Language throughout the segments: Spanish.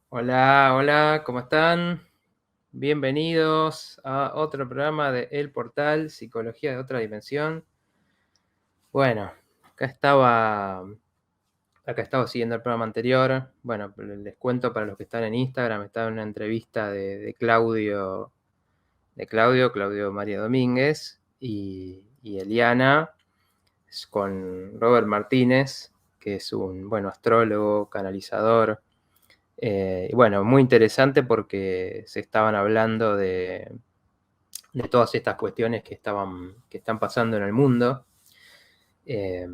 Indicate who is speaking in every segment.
Speaker 1: Hola, hola, ¿cómo están? Bienvenidos a otro programa de El Portal, Psicología de otra dimensión. Bueno, acá estaba, acá estaba siguiendo el programa anterior. Bueno, les cuento para los que están en Instagram, estaba en una entrevista de Claudio María Domínguez y Eliana, con Robert Martínez, que es un, bueno, astrólogo, canalizador. Y bueno, muy interesante porque se estaban hablando de todas estas cuestiones que están pasando en el mundo. Eh,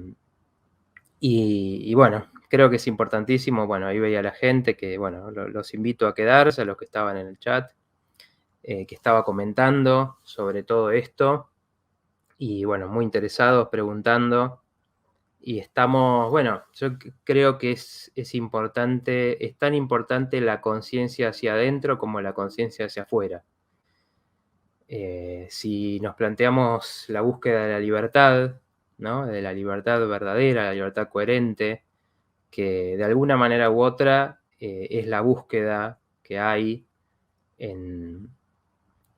Speaker 1: y bueno, creo que es importantísimo. Bueno, ahí veía a la gente que, bueno, los invito a quedarse, a los que estaban en el chat, que estaba comentando sobre todo esto. Y bueno, muy interesados, preguntando. Y estamos, bueno, yo creo que es importante, es tan importante la conciencia hacia adentro como la conciencia hacia afuera. Si nos planteamos la búsqueda de la libertad, ¿no? De la libertad verdadera, la libertad coherente, que de alguna manera u otra es la búsqueda que hay en,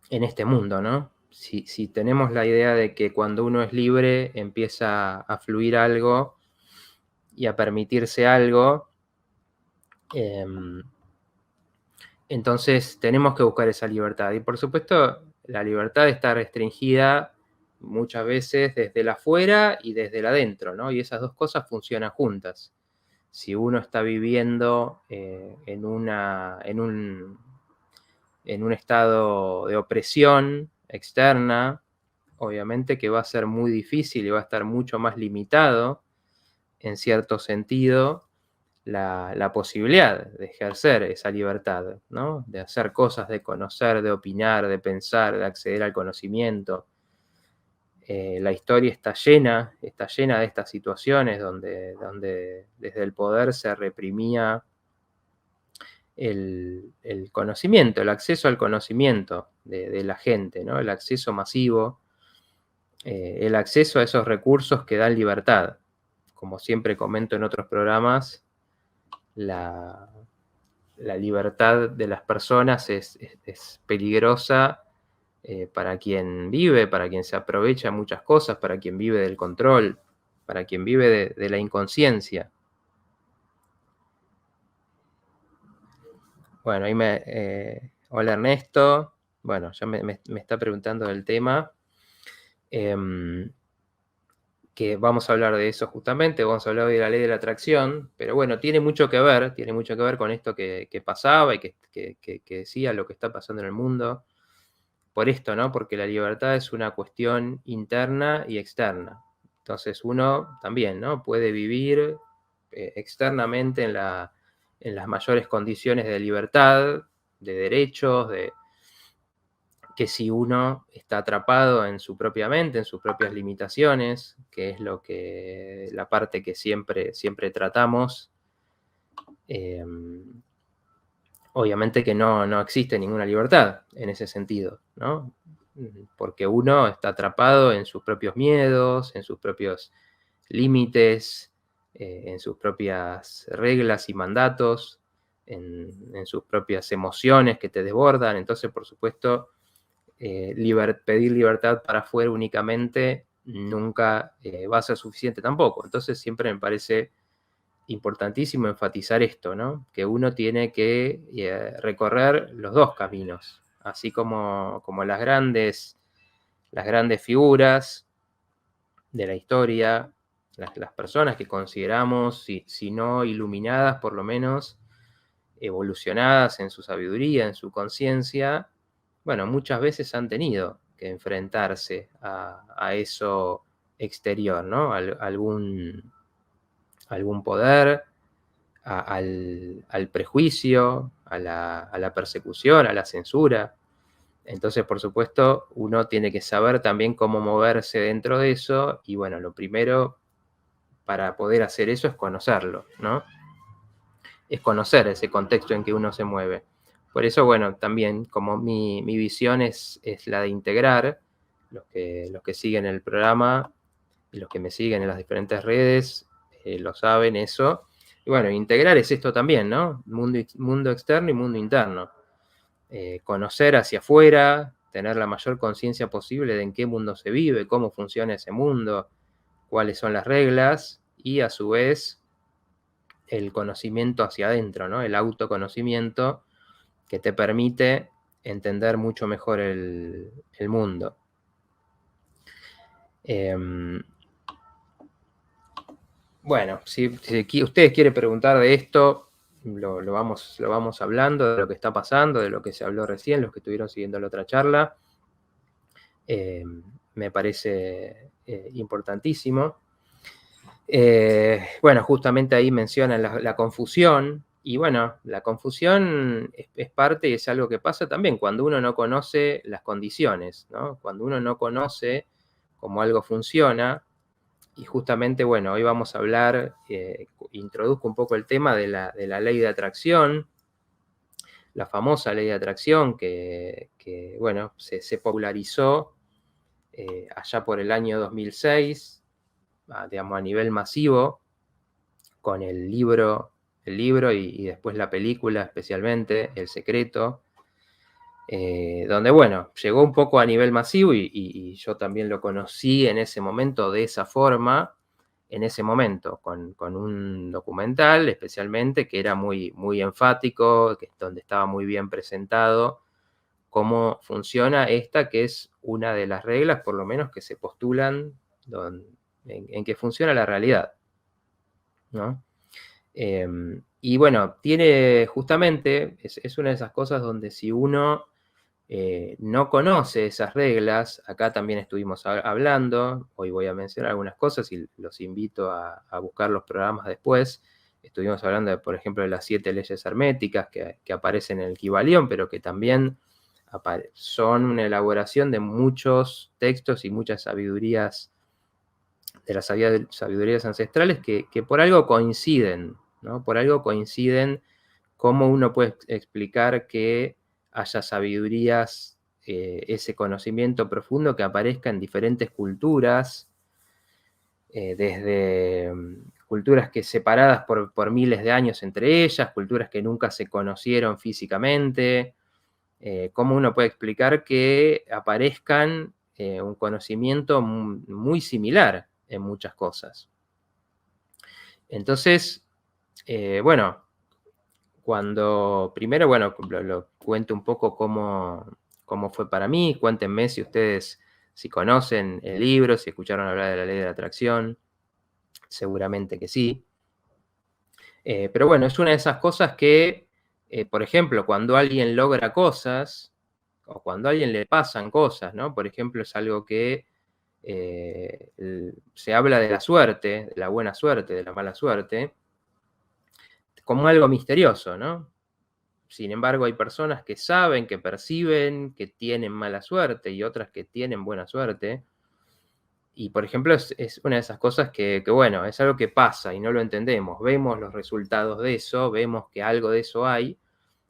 Speaker 1: en este mundo, ¿no? Si tenemos la idea de que cuando uno es libre empieza a fluir algo y a permitirse algo, em, entonces tenemos que buscar esa libertad. Y por supuesto, la libertad está restringida muchas veces desde el afuera y desde el adentro, ¿no? Y esas dos cosas funcionan juntas. Si uno está viviendo en un estado de opresión externa, obviamente que va a ser muy difícil y va a estar mucho más limitado, en cierto sentido, la posibilidad de ejercer esa libertad, ¿no? De hacer cosas, de conocer, de opinar, de pensar, de acceder al conocimiento. La historia está llena de estas situaciones donde desde el poder se reprimía el conocimiento, el acceso al conocimiento de la gente, ¿no? El acceso masivo, el acceso a esos recursos que dan libertad. Como siempre comento en otros programas, la, la libertad de las personas es peligrosa para quien vive, para quien se aprovecha muchas cosas, para quien vive del control, para quien vive de la inconsciencia. Bueno, ahí hola Ernesto. Bueno, ya me está preguntando del tema. Em, que vamos a hablar de eso justamente, vamos a hablar de la ley de la atracción, pero bueno, tiene mucho que ver con esto que pasaba y que decía lo que está pasando en el mundo. Por esto, ¿no? Porque la libertad es una cuestión interna y externa. Entonces uno también, ¿no? Puede vivir externamente en las mayores condiciones de libertad, de derechos, que si uno está atrapado en su propia mente, en sus propias limitaciones, que es la parte que siempre tratamos, eh, obviamente que no existe ninguna libertad en ese sentido, ¿no? Porque uno está atrapado en sus propios miedos, en sus propios límites, en sus propias reglas y mandatos, en sus propias emociones que te desbordan. Entonces, por supuesto, pedir libertad para afuera únicamente nunca va a ser suficiente tampoco. Entonces, siempre me parece importantísimo enfatizar esto, ¿no? Que uno tiene que recorrer los dos caminos, así como las grandes figuras de la historia, las personas que consideramos, si no iluminadas, por lo menos evolucionadas en su sabiduría, en su conciencia, bueno, muchas veces han tenido que enfrentarse a eso exterior, ¿no? Algún poder, al prejuicio, a la persecución, a la censura. Entonces, por supuesto, uno tiene que saber también cómo moverse dentro de eso y bueno, lo primero para poder hacer eso es conocerlo, ¿no? Es conocer ese contexto en que uno se mueve. Por eso, bueno, también como mi visión es la de integrar, los que siguen el programa y los que me siguen en las diferentes redes lo saben eso, Y bueno, integrar es esto también, ¿no? Mundo externo y mundo interno. Conocer hacia afuera, tener la mayor conciencia posible de en qué mundo se vive, cómo funciona ese mundo, cuáles son las reglas, y a su vez el conocimiento hacia adentro, ¿no? El autoconocimiento que te permite entender mucho mejor el mundo. Bueno, si ustedes quieren preguntar de esto, lo vamos hablando, de lo que está pasando, de lo que se habló recién, los que estuvieron siguiendo la otra charla. Me parece importantísimo. Bueno, justamente ahí mencionan la confusión, y bueno, la confusión es parte y es algo que pasa también cuando uno no conoce las condiciones, ¿no? Cuando uno no conoce cómo algo funciona. Y justamente, bueno, hoy vamos a hablar, introduzco un poco el tema de la ley de atracción, la famosa ley de atracción que bueno, se popularizó allá por el año 2006, digamos, a nivel masivo, con el libro y después la película, especialmente, El Secreto, donde, bueno, llegó un poco a nivel masivo y yo también lo conocí en ese momento de esa forma, en ese momento, con un documental especialmente que era muy, muy enfático, donde estaba muy bien presentado cómo funciona esta, que es una de las reglas, por lo menos, que se postulan en que funciona la realidad, ¿no? Y bueno, tiene justamente, es una de esas cosas donde si uno no conoce esas reglas, acá también estuvimos hablando, hoy voy a mencionar algunas cosas y los invito a buscar los programas después. Estuvimos hablando, por ejemplo, de las 7 leyes herméticas que aparecen en el Kybalión, pero que también son una elaboración de muchos textos y muchas sabidurías, de las sabidurías ancestrales que por algo coinciden, ¿no? Por algo coinciden. ¿Cómo uno puede explicar que haya sabidurías, ese conocimiento profundo que aparezca en diferentes culturas, desde culturas que separadas por miles de años entre ellas, culturas que nunca se conocieron físicamente? ¿Cómo uno puede explicar que aparezcan un conocimiento muy similar en muchas cosas? Entonces, bueno, cuando primero, bueno, lo cuento un poco cómo fue para mí. Cuéntenme si ustedes, si conocen el libro, si escucharon hablar de la ley de la atracción, seguramente que sí. Pero bueno, es una de esas cosas que, por ejemplo, cuando alguien logra cosas, o cuando a alguien le pasan cosas, ¿no? Por ejemplo, es algo que se habla de la suerte, de la buena suerte, de la mala suerte, como algo misterioso, ¿no? Sin embargo, hay personas que saben, que perciben, que tienen mala suerte y otras que tienen buena suerte. Y, por ejemplo, es una de esas cosas que, bueno, es algo que pasa y no lo entendemos. Vemos los resultados de eso, vemos que algo de eso hay,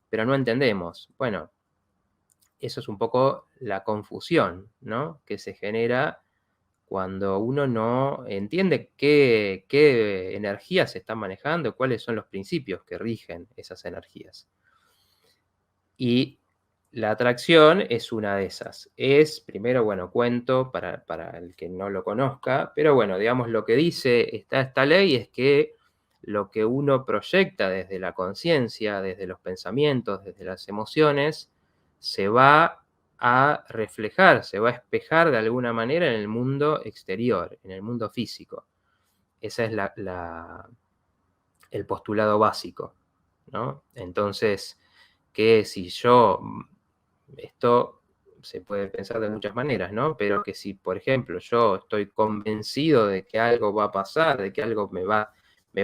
Speaker 1: pero no entendemos. Bueno, eso es un poco la confusión, ¿no? Que se genera cuando uno no entiende qué energías se están manejando, cuáles son los principios que rigen esas energías. Y la atracción es una de esas. Es, primero, bueno, cuento para el que no lo conozca, pero bueno, digamos, lo que dice esta ley es que lo que uno proyecta desde la conciencia, desde los pensamientos, desde las emociones, se va a reflejar, se va a espejar de alguna manera en el mundo exterior, en el mundo físico. Ese es el postulado básico, ¿no? Entonces, que si yo, esto se puede pensar de muchas maneras, ¿no? Pero que si, por ejemplo, yo estoy convencido de que algo va a pasar, de que algo me va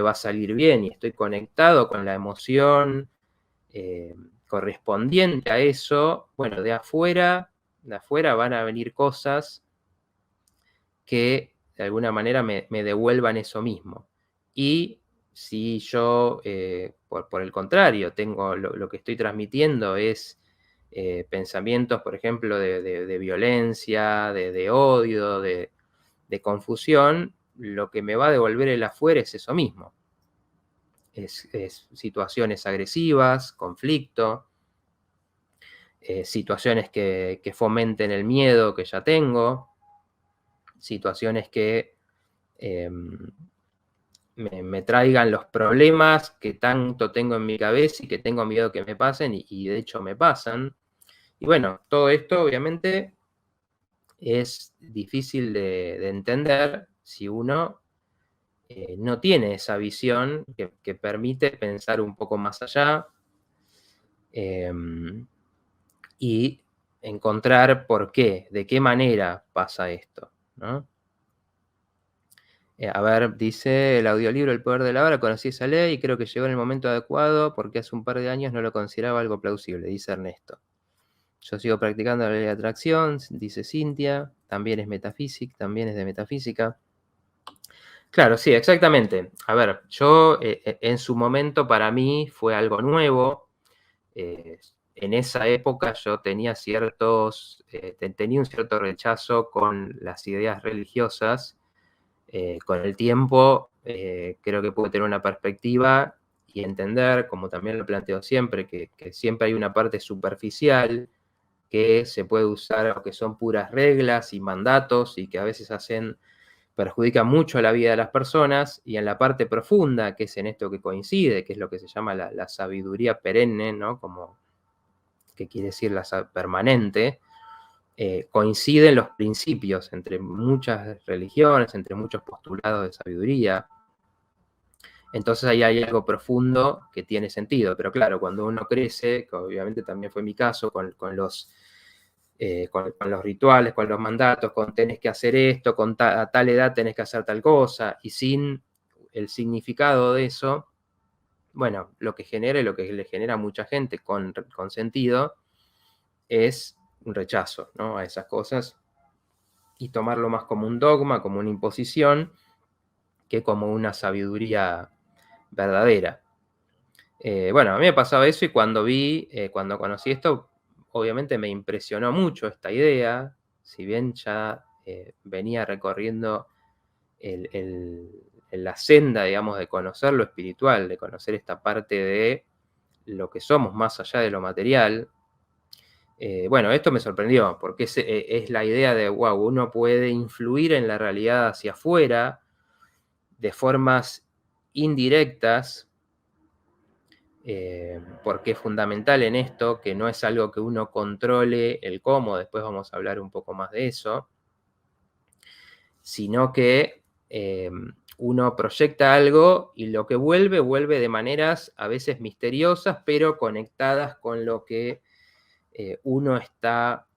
Speaker 1: a salir bien y estoy conectado con la emoción correspondiente a eso, bueno, de afuera van a venir cosas que de alguna manera me devuelvan eso mismo. Y si yo, por el contrario, tengo lo que estoy transmitiendo es pensamientos, por ejemplo, de violencia, de odio, de confusión, lo que me va a devolver el afuera es eso mismo. es situaciones agresivas, conflicto, situaciones que fomenten el miedo que ya tengo, situaciones que me traigan los problemas que tanto tengo en mi cabeza y que tengo miedo que me pasen y de hecho me pasan. Y bueno, todo esto obviamente es difícil de entender si uno no tiene esa visión que permite pensar un poco más allá y encontrar por qué, de qué manera pasa esto, ¿no? A ver, dice el audiolibro El poder de la hora, conocí esa ley y creo que llegó en el momento adecuado porque hace un par de años no lo consideraba algo plausible, dice Ernesto. Yo sigo practicando la ley de atracción, dice Cintia, también es metafísica, también es de metafísica. Claro, sí, exactamente. A ver, yo en su momento para mí fue algo nuevo. En esa época yo tenía tenía un cierto rechazo con las ideas religiosas. Con el tiempo creo que puedo tener una perspectiva y entender, como también lo planteo siempre, que siempre hay una parte superficial que se puede usar o que son puras reglas y mandatos y que a veces perjudican mucho la vida de las personas, y en la parte profunda, que es en esto que coincide, que es lo que se llama la sabiduría perenne, ¿no? Como que quiere decir permanente, coinciden los principios entre muchas religiones, entre muchos postulados de sabiduría. Entonces ahí hay algo profundo que tiene sentido. Pero claro, cuando uno crece, que obviamente también fue mi caso, con los rituales, con los mandatos, con tenés que hacer esto, a tal edad tenés que hacer tal cosa, y sin el significado de eso, bueno, lo que genera y lo que le genera a mucha gente con sentido es un rechazo, ¿no? A esas cosas y tomarlo más como un dogma, como una imposición, que como una sabiduría verdadera. Bueno, a mí me pasaba eso y cuando conocí esto, obviamente me impresionó mucho esta idea, si bien ya venía recorriendo la senda, digamos, de conocer lo espiritual, de conocer esta parte de lo que somos más allá de lo material. Bueno, esto me sorprendió, porque es la idea de, wow, uno puede influir en la realidad hacia afuera de formas indirectas, porque es fundamental en esto, que no es algo que uno controle el cómo, después vamos a hablar un poco más de eso, sino que uno proyecta algo y lo que vuelve de maneras a veces misteriosas, pero conectadas con lo que uno está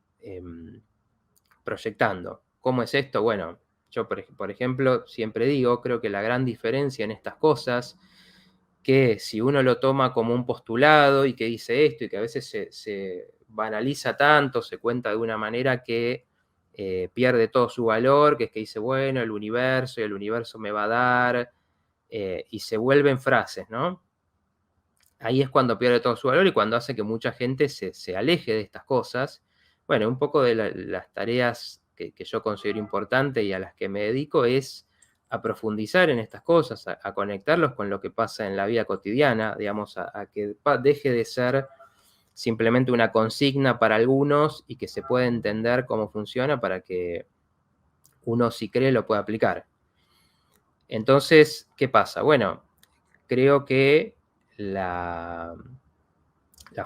Speaker 1: proyectando. ¿Cómo es esto? Bueno, yo por ejemplo siempre digo, creo que la gran diferencia en estas cosas, que si uno lo toma como un postulado y que dice esto y que a veces se banaliza tanto, se cuenta de una manera que pierde todo su valor, que es que dice, bueno, el universo me va a dar, y se vuelven frases, ¿no? Ahí es cuando pierde todo su valor y cuando hace que mucha gente se aleje de estas cosas. Bueno, un poco de las tareas que yo considero importantes y a las que me dedico es a profundizar en estas cosas, a conectarlos con lo que pasa en la vida cotidiana, digamos, a que deje de ser simplemente una consigna para algunos y que se pueda entender cómo funciona para que uno, si cree, lo pueda aplicar. Entonces, ¿qué pasa? Bueno, creo que la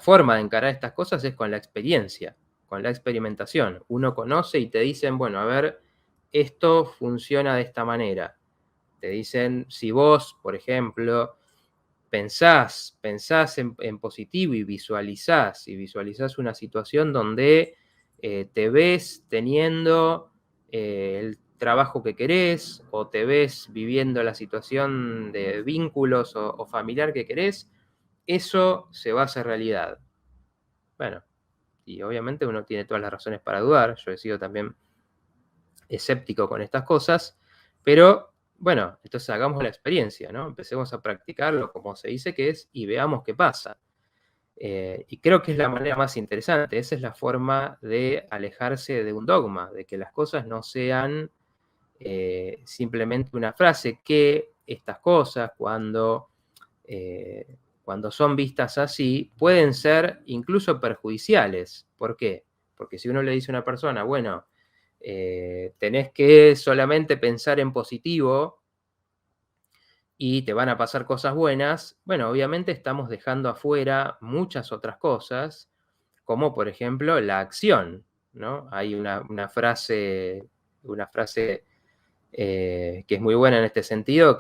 Speaker 1: forma de encarar estas cosas es con la experiencia, con la experimentación. Uno conoce y te dicen, bueno, a ver, esto funciona de esta manera. Te dicen, si vos, por ejemplo, pensás en positivo y visualizás una situación donde te ves teniendo el trabajo que querés, o te ves viviendo la situación de vínculos o familiar que querés, eso se va a hacer realidad. Bueno, y obviamente uno tiene todas las razones para dudar, yo he sido también escéptico con estas cosas, pero bueno, entonces hagamos la experiencia, ¿no? Empecemos a practicarlo como se dice que es y veamos qué pasa. Y creo que es la manera más interesante, esa es la forma de alejarse de un dogma, de que las cosas no sean simplemente una frase, que estas cosas cuando cuando son vistas así, pueden ser incluso perjudiciales. ¿Por qué? Porque si uno le dice a una persona, bueno, tenés que solamente pensar en positivo y te van a pasar cosas buenas, bueno, obviamente estamos dejando afuera muchas otras cosas, como por ejemplo la acción, ¿no? Hay una frase que es muy buena en este sentido,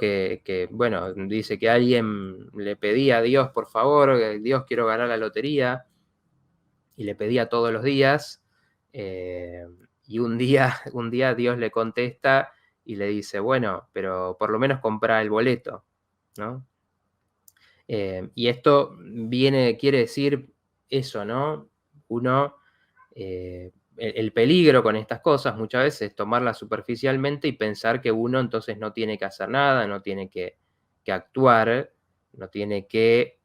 Speaker 1: bueno, dice que alguien le pedía a Dios, por favor, Dios, quiero ganar la lotería, y le pedía todos los días, y un día Dios le contesta y le dice, bueno, pero por lo menos compra el boleto, ¿no? Y esto quiere decir eso, ¿no? Uno, el peligro con estas cosas muchas veces es tomarlas superficialmente y pensar que uno entonces no tiene que hacer nada, no tiene que actuar, no tiene que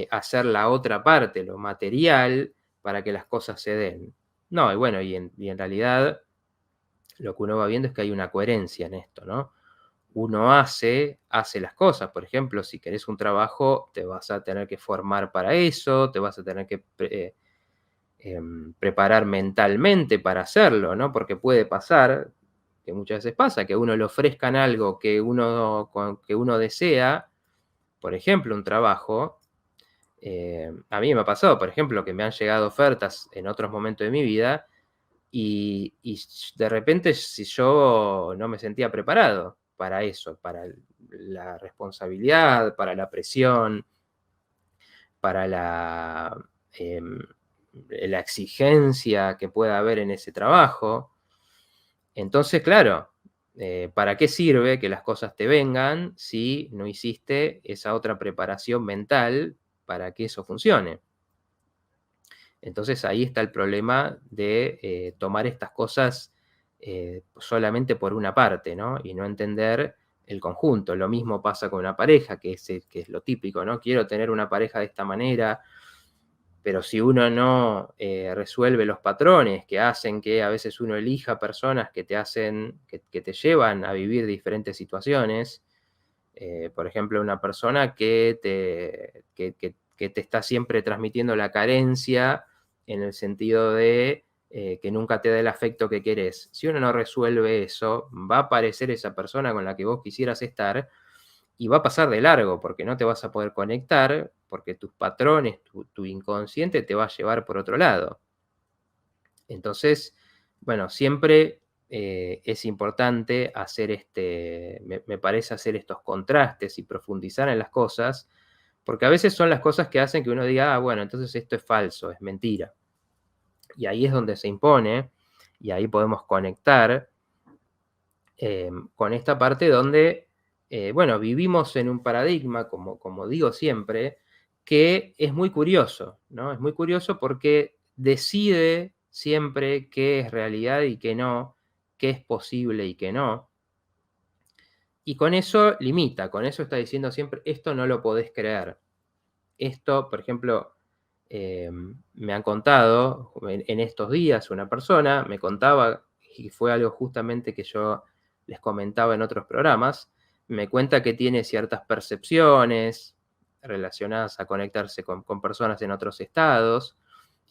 Speaker 1: hacer la otra parte, lo material, para que las cosas se den. No, y bueno, y en realidad lo que uno va viendo es que hay una coherencia en esto, ¿no? Uno hace las cosas. Por ejemplo, si querés un trabajo, te vas a tener que formar para eso, te vas a tener que preparar mentalmente para hacerlo, ¿no? Porque puede pasar, que muchas veces pasa, que a uno le ofrezcan algo que uno desea, por ejemplo, un trabajo. A mí me ha pasado, por ejemplo, que me han llegado ofertas en otros momentos de mi vida y de repente si yo no me sentía preparado para eso, para la responsabilidad, para la presión, para la exigencia que pueda haber en ese trabajo. Entonces, claro, ¿para qué sirve que las cosas te vengan si no hiciste esa otra preparación mental para que eso funcione? Entonces ahí está el problema de tomar estas cosas solamente por una parte, ¿no? Y no entender el conjunto. Lo mismo pasa con una pareja, que es lo típico, ¿no? Quiero tener una pareja de esta manera, pero si uno no resuelve los patrones que hacen que a veces uno elija personas que te llevan a vivir diferentes situaciones, por ejemplo, una persona que te está siempre transmitiendo la carencia en el sentido de que nunca te da el afecto que querés. Si uno no resuelve eso, va a aparecer esa persona con la que vos quisieras estar y va a pasar de largo porque no te vas a poder conectar, porque tus patrones, tu inconsciente te va a llevar por otro lado. Entonces, bueno, siempre es importante hacer me parece hacer estos contrastes y profundizar en las cosas, porque a veces son las cosas que hacen que uno diga, bueno, entonces esto es falso, es mentira. Y ahí es donde se impone, y ahí podemos conectar con esta parte donde, bueno, vivimos en un paradigma, como digo siempre, que es muy curioso, ¿no? Es muy curioso porque decide siempre qué es realidad y qué no, qué es posible y qué no. Y con eso limita, con eso está diciendo siempre, esto no lo podés creer. Esto, por ejemplo, me han contado en estos días, una persona me contaba, y fue algo justamente que yo les comentaba en otros programas, me cuenta que tiene ciertas percepciones relacionadas a conectarse con personas en otros estados,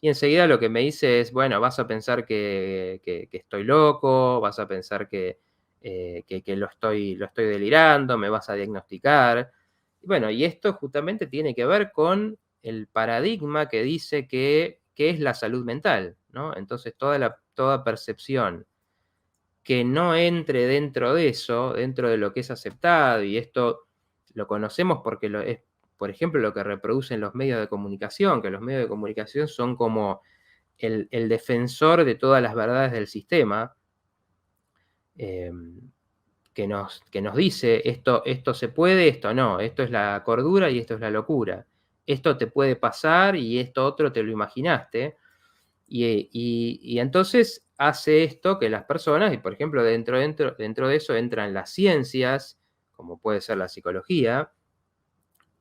Speaker 1: y enseguida lo que me dice es, bueno, vas a pensar que estoy loco, vas a pensar que lo estoy delirando, me vas a diagnosticar. Bueno, y esto justamente tiene que ver con el paradigma que dice que es la salud mental, ¿no? Entonces, toda percepción que no entre dentro de eso, dentro de lo que es aceptado, y esto lo conocemos porque es, por ejemplo, lo que reproducen los medios de comunicación, que los medios de comunicación son como el defensor de todas las verdades del sistema, eh, que nos dice esto se puede, esto no, esto es la cordura y esto es la locura. Esto te puede pasar y esto otro te lo imaginaste. Y entonces hace esto que las personas, y por ejemplo, dentro de eso entran las ciencias, como puede ser la psicología,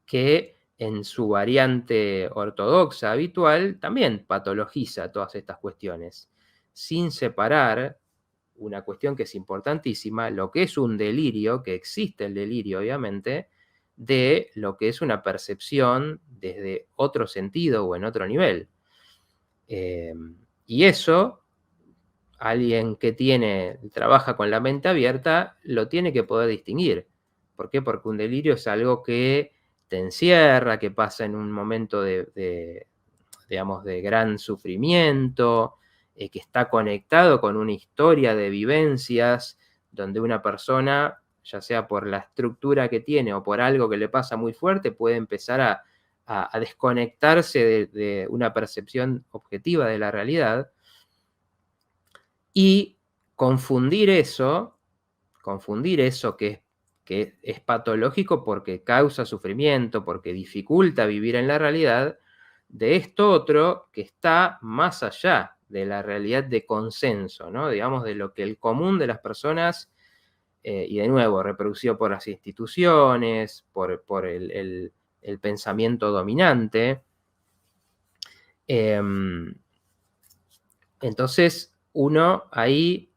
Speaker 1: que en su variante ortodoxa habitual también patologiza todas estas cuestiones, sin separar una cuestión que es importantísima, lo que es un delirio, que existe el delirio obviamente, de lo que es una percepción desde otro sentido o en otro nivel. Y eso, alguien que trabaja con la mente abierta, lo tiene que poder distinguir. ¿Por qué? Porque un delirio es algo que te encierra, que pasa en un momento digamos, de gran sufrimiento, que está conectado con una historia de vivencias donde una persona, ya sea por la estructura que tiene o por algo que le pasa muy fuerte, puede empezar a desconectarse de una percepción objetiva de la realidad y confundir eso que es patológico porque causa sufrimiento, porque dificulta vivir en la realidad, de esto otro que está más allá de la realidad de consenso, ¿no? Digamos, de lo que el común de las personas, y de nuevo, reproducido por las instituciones, por el pensamiento dominante. Entonces, uno ahí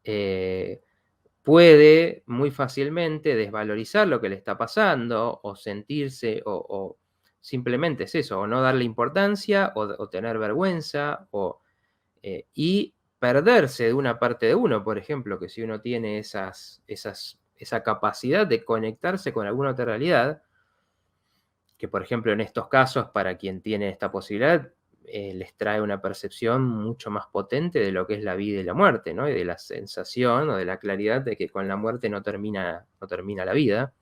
Speaker 1: puede muy fácilmente desvalorizar lo que le está pasando o sentirse o simplemente es eso, o no darle importancia o tener vergüenza y perderse de una parte de uno, por ejemplo, que si uno tiene esa capacidad de conectarse con alguna otra realidad, que por ejemplo en estos casos, para quien tiene esta posibilidad, les trae una percepción mucho más potente de lo que es la vida y la muerte, ¿no? Y de la sensación o de la claridad de que con la muerte no termina la vida.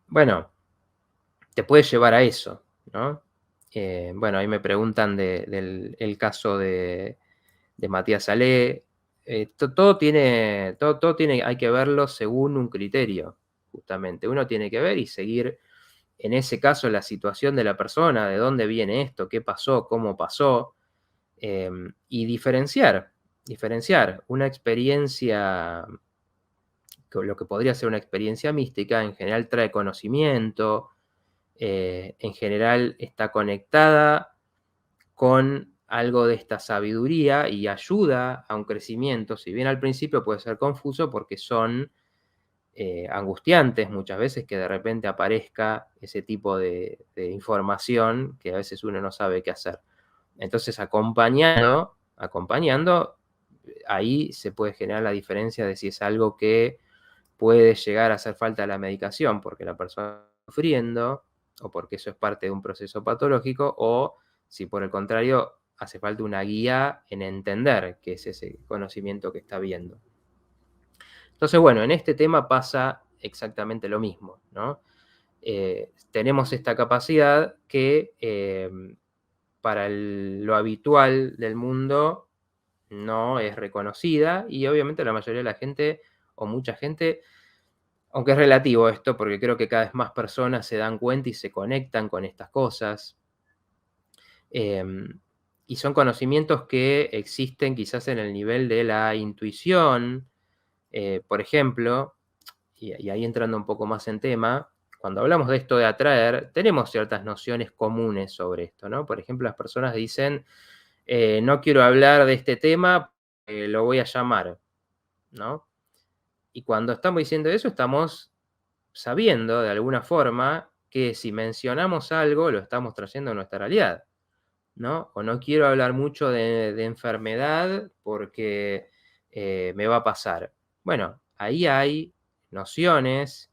Speaker 1: Bueno, te puede llevar a eso, ¿no? Bueno, ahí me preguntan del el caso de Matías Salé. Todo tiene, hay que verlo según un criterio, justamente. Uno tiene que ver y seguir, en ese caso, la situación de la persona, de dónde viene esto, qué pasó, cómo pasó, y diferenciar una experiencia, lo que podría ser una experiencia mística, en general trae conocimiento, en general está conectada con algo de esta sabiduría y ayuda a un crecimiento, si bien al principio puede ser confuso porque son angustiantes muchas veces que de repente aparezca ese tipo de información que a veces uno no sabe qué hacer. Entonces, acompañando, ahí se puede generar la diferencia de si es algo que puede llegar a hacer falta la medicación porque la persona está sufriendo o porque eso es parte de un proceso patológico, o si por el contrario hace falta una guía en entender qué es ese conocimiento que está viendo. Entonces, bueno, en este tema pasa exactamente lo mismo, ¿no? Tenemos esta capacidad que para lo habitual del mundo no es reconocida y obviamente la mayoría de la gente o mucha gente, aunque es relativo esto, porque creo que cada vez más personas se dan cuenta y se conectan con estas cosas. Y son conocimientos que existen quizás en el nivel de la intuición. Por ejemplo, y ahí entrando un poco más en tema, cuando hablamos de esto de atraer, tenemos ciertas nociones comunes sobre esto, ¿no? Por ejemplo, las personas dicen, no quiero hablar de este tema, lo voy a llamar, ¿no? Y cuando estamos diciendo eso, estamos sabiendo de alguna forma que si mencionamos algo, lo estamos trayendo a nuestra realidad, ¿no? O no quiero hablar mucho de enfermedad porque me va a pasar. Bueno, ahí hay nociones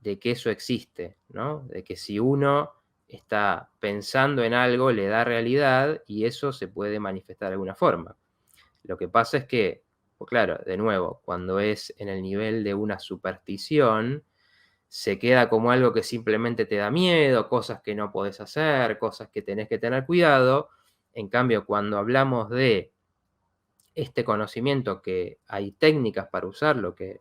Speaker 1: de que eso existe, ¿no? De que si uno está pensando en algo, le da realidad y eso se puede manifestar de alguna forma. Lo que pasa es que, pues claro, de nuevo, cuando es en el nivel de una superstición, se queda como algo que simplemente te da miedo, cosas que no podés hacer, cosas que tenés que tener cuidado. En cambio, cuando hablamos de este conocimiento, que hay técnicas para usarlo, que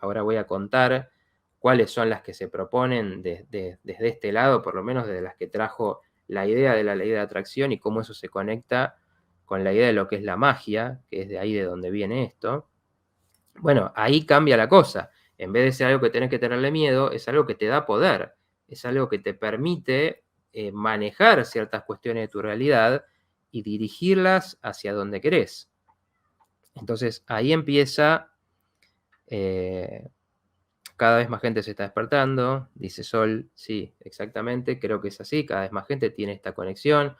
Speaker 1: ahora voy a contar cuáles son las que se proponen desde este lado, por lo menos desde las que trajo la idea de la ley de atracción y cómo eso se conecta con la idea de lo que es la magia, que es de ahí de donde viene esto. Bueno, ahí cambia la cosa. En vez de ser algo que tenés que tenerle miedo, es algo que te da poder, es algo que te permite manejar ciertas cuestiones de tu realidad y dirigirlas hacia donde querés. Entonces ahí empieza, eh, cada vez más gente se está despertando, dice Sol, sí, exactamente, creo que es así, cada vez más gente tiene esta conexión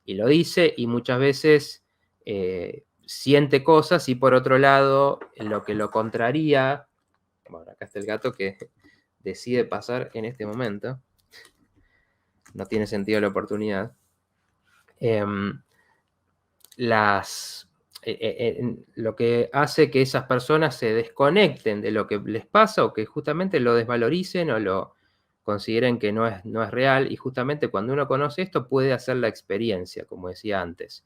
Speaker 1: y lo dice, y muchas veces siente cosas, y por otro lado, lo que lo contraría, bueno, acá está el gato que decide pasar en este momento, no tiene sentido la oportunidad. Lo que hace que esas personas se desconecten de lo que les pasa, o que justamente lo desvaloricen o lo consideren que no es real, y justamente cuando uno conoce esto puede hacer la experiencia, como decía antes.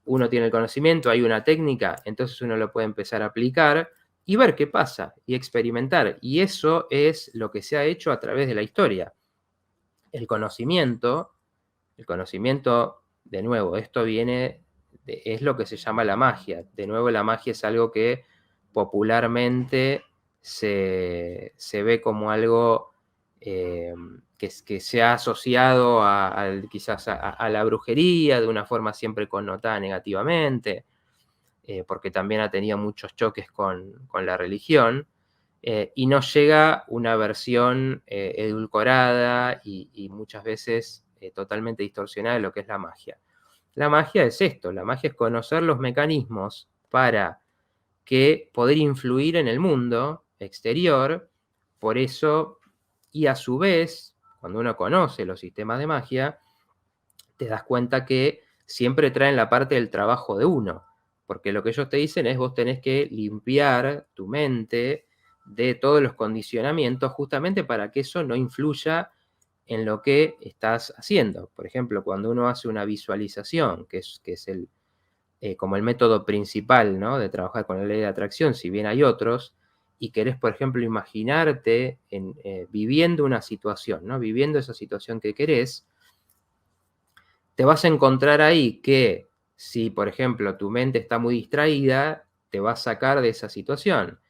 Speaker 1: Uno tiene el conocimiento, hay una técnica, entonces uno lo puede empezar a aplicar y ver qué pasa y experimentar. Y eso es lo que se ha hecho a través de la historia. El conocimiento, de nuevo, esto viene, es lo que se llama la magia. De nuevo, la magia es algo que popularmente se ve como algo que se ha asociado quizás a la brujería, de una forma siempre connotada negativamente, porque también ha tenido muchos choques con la religión. Y nos llega una versión edulcorada y muchas veces totalmente distorsionada de lo que es la magia. La magia es esto, la magia es conocer los mecanismos para poder influir en el mundo exterior. Por eso, y a su vez, cuando uno conoce los sistemas de magia, te das cuenta que siempre traen la parte del trabajo de uno, porque lo que ellos te dicen es: vos tenés que limpiar tu mente de todos los condicionamientos, justamente para que eso no influya en lo que estás haciendo. Por ejemplo, cuando uno hace una visualización, que es como el método principal, ¿no?, de trabajar con la ley de atracción, si bien hay otros, y querés, por ejemplo, imaginarte viviendo una situación, ¿no?, viviendo esa situación que querés, te vas a encontrar ahí que si, por ejemplo, tu mente está muy distraída, te va a sacar de esa situación.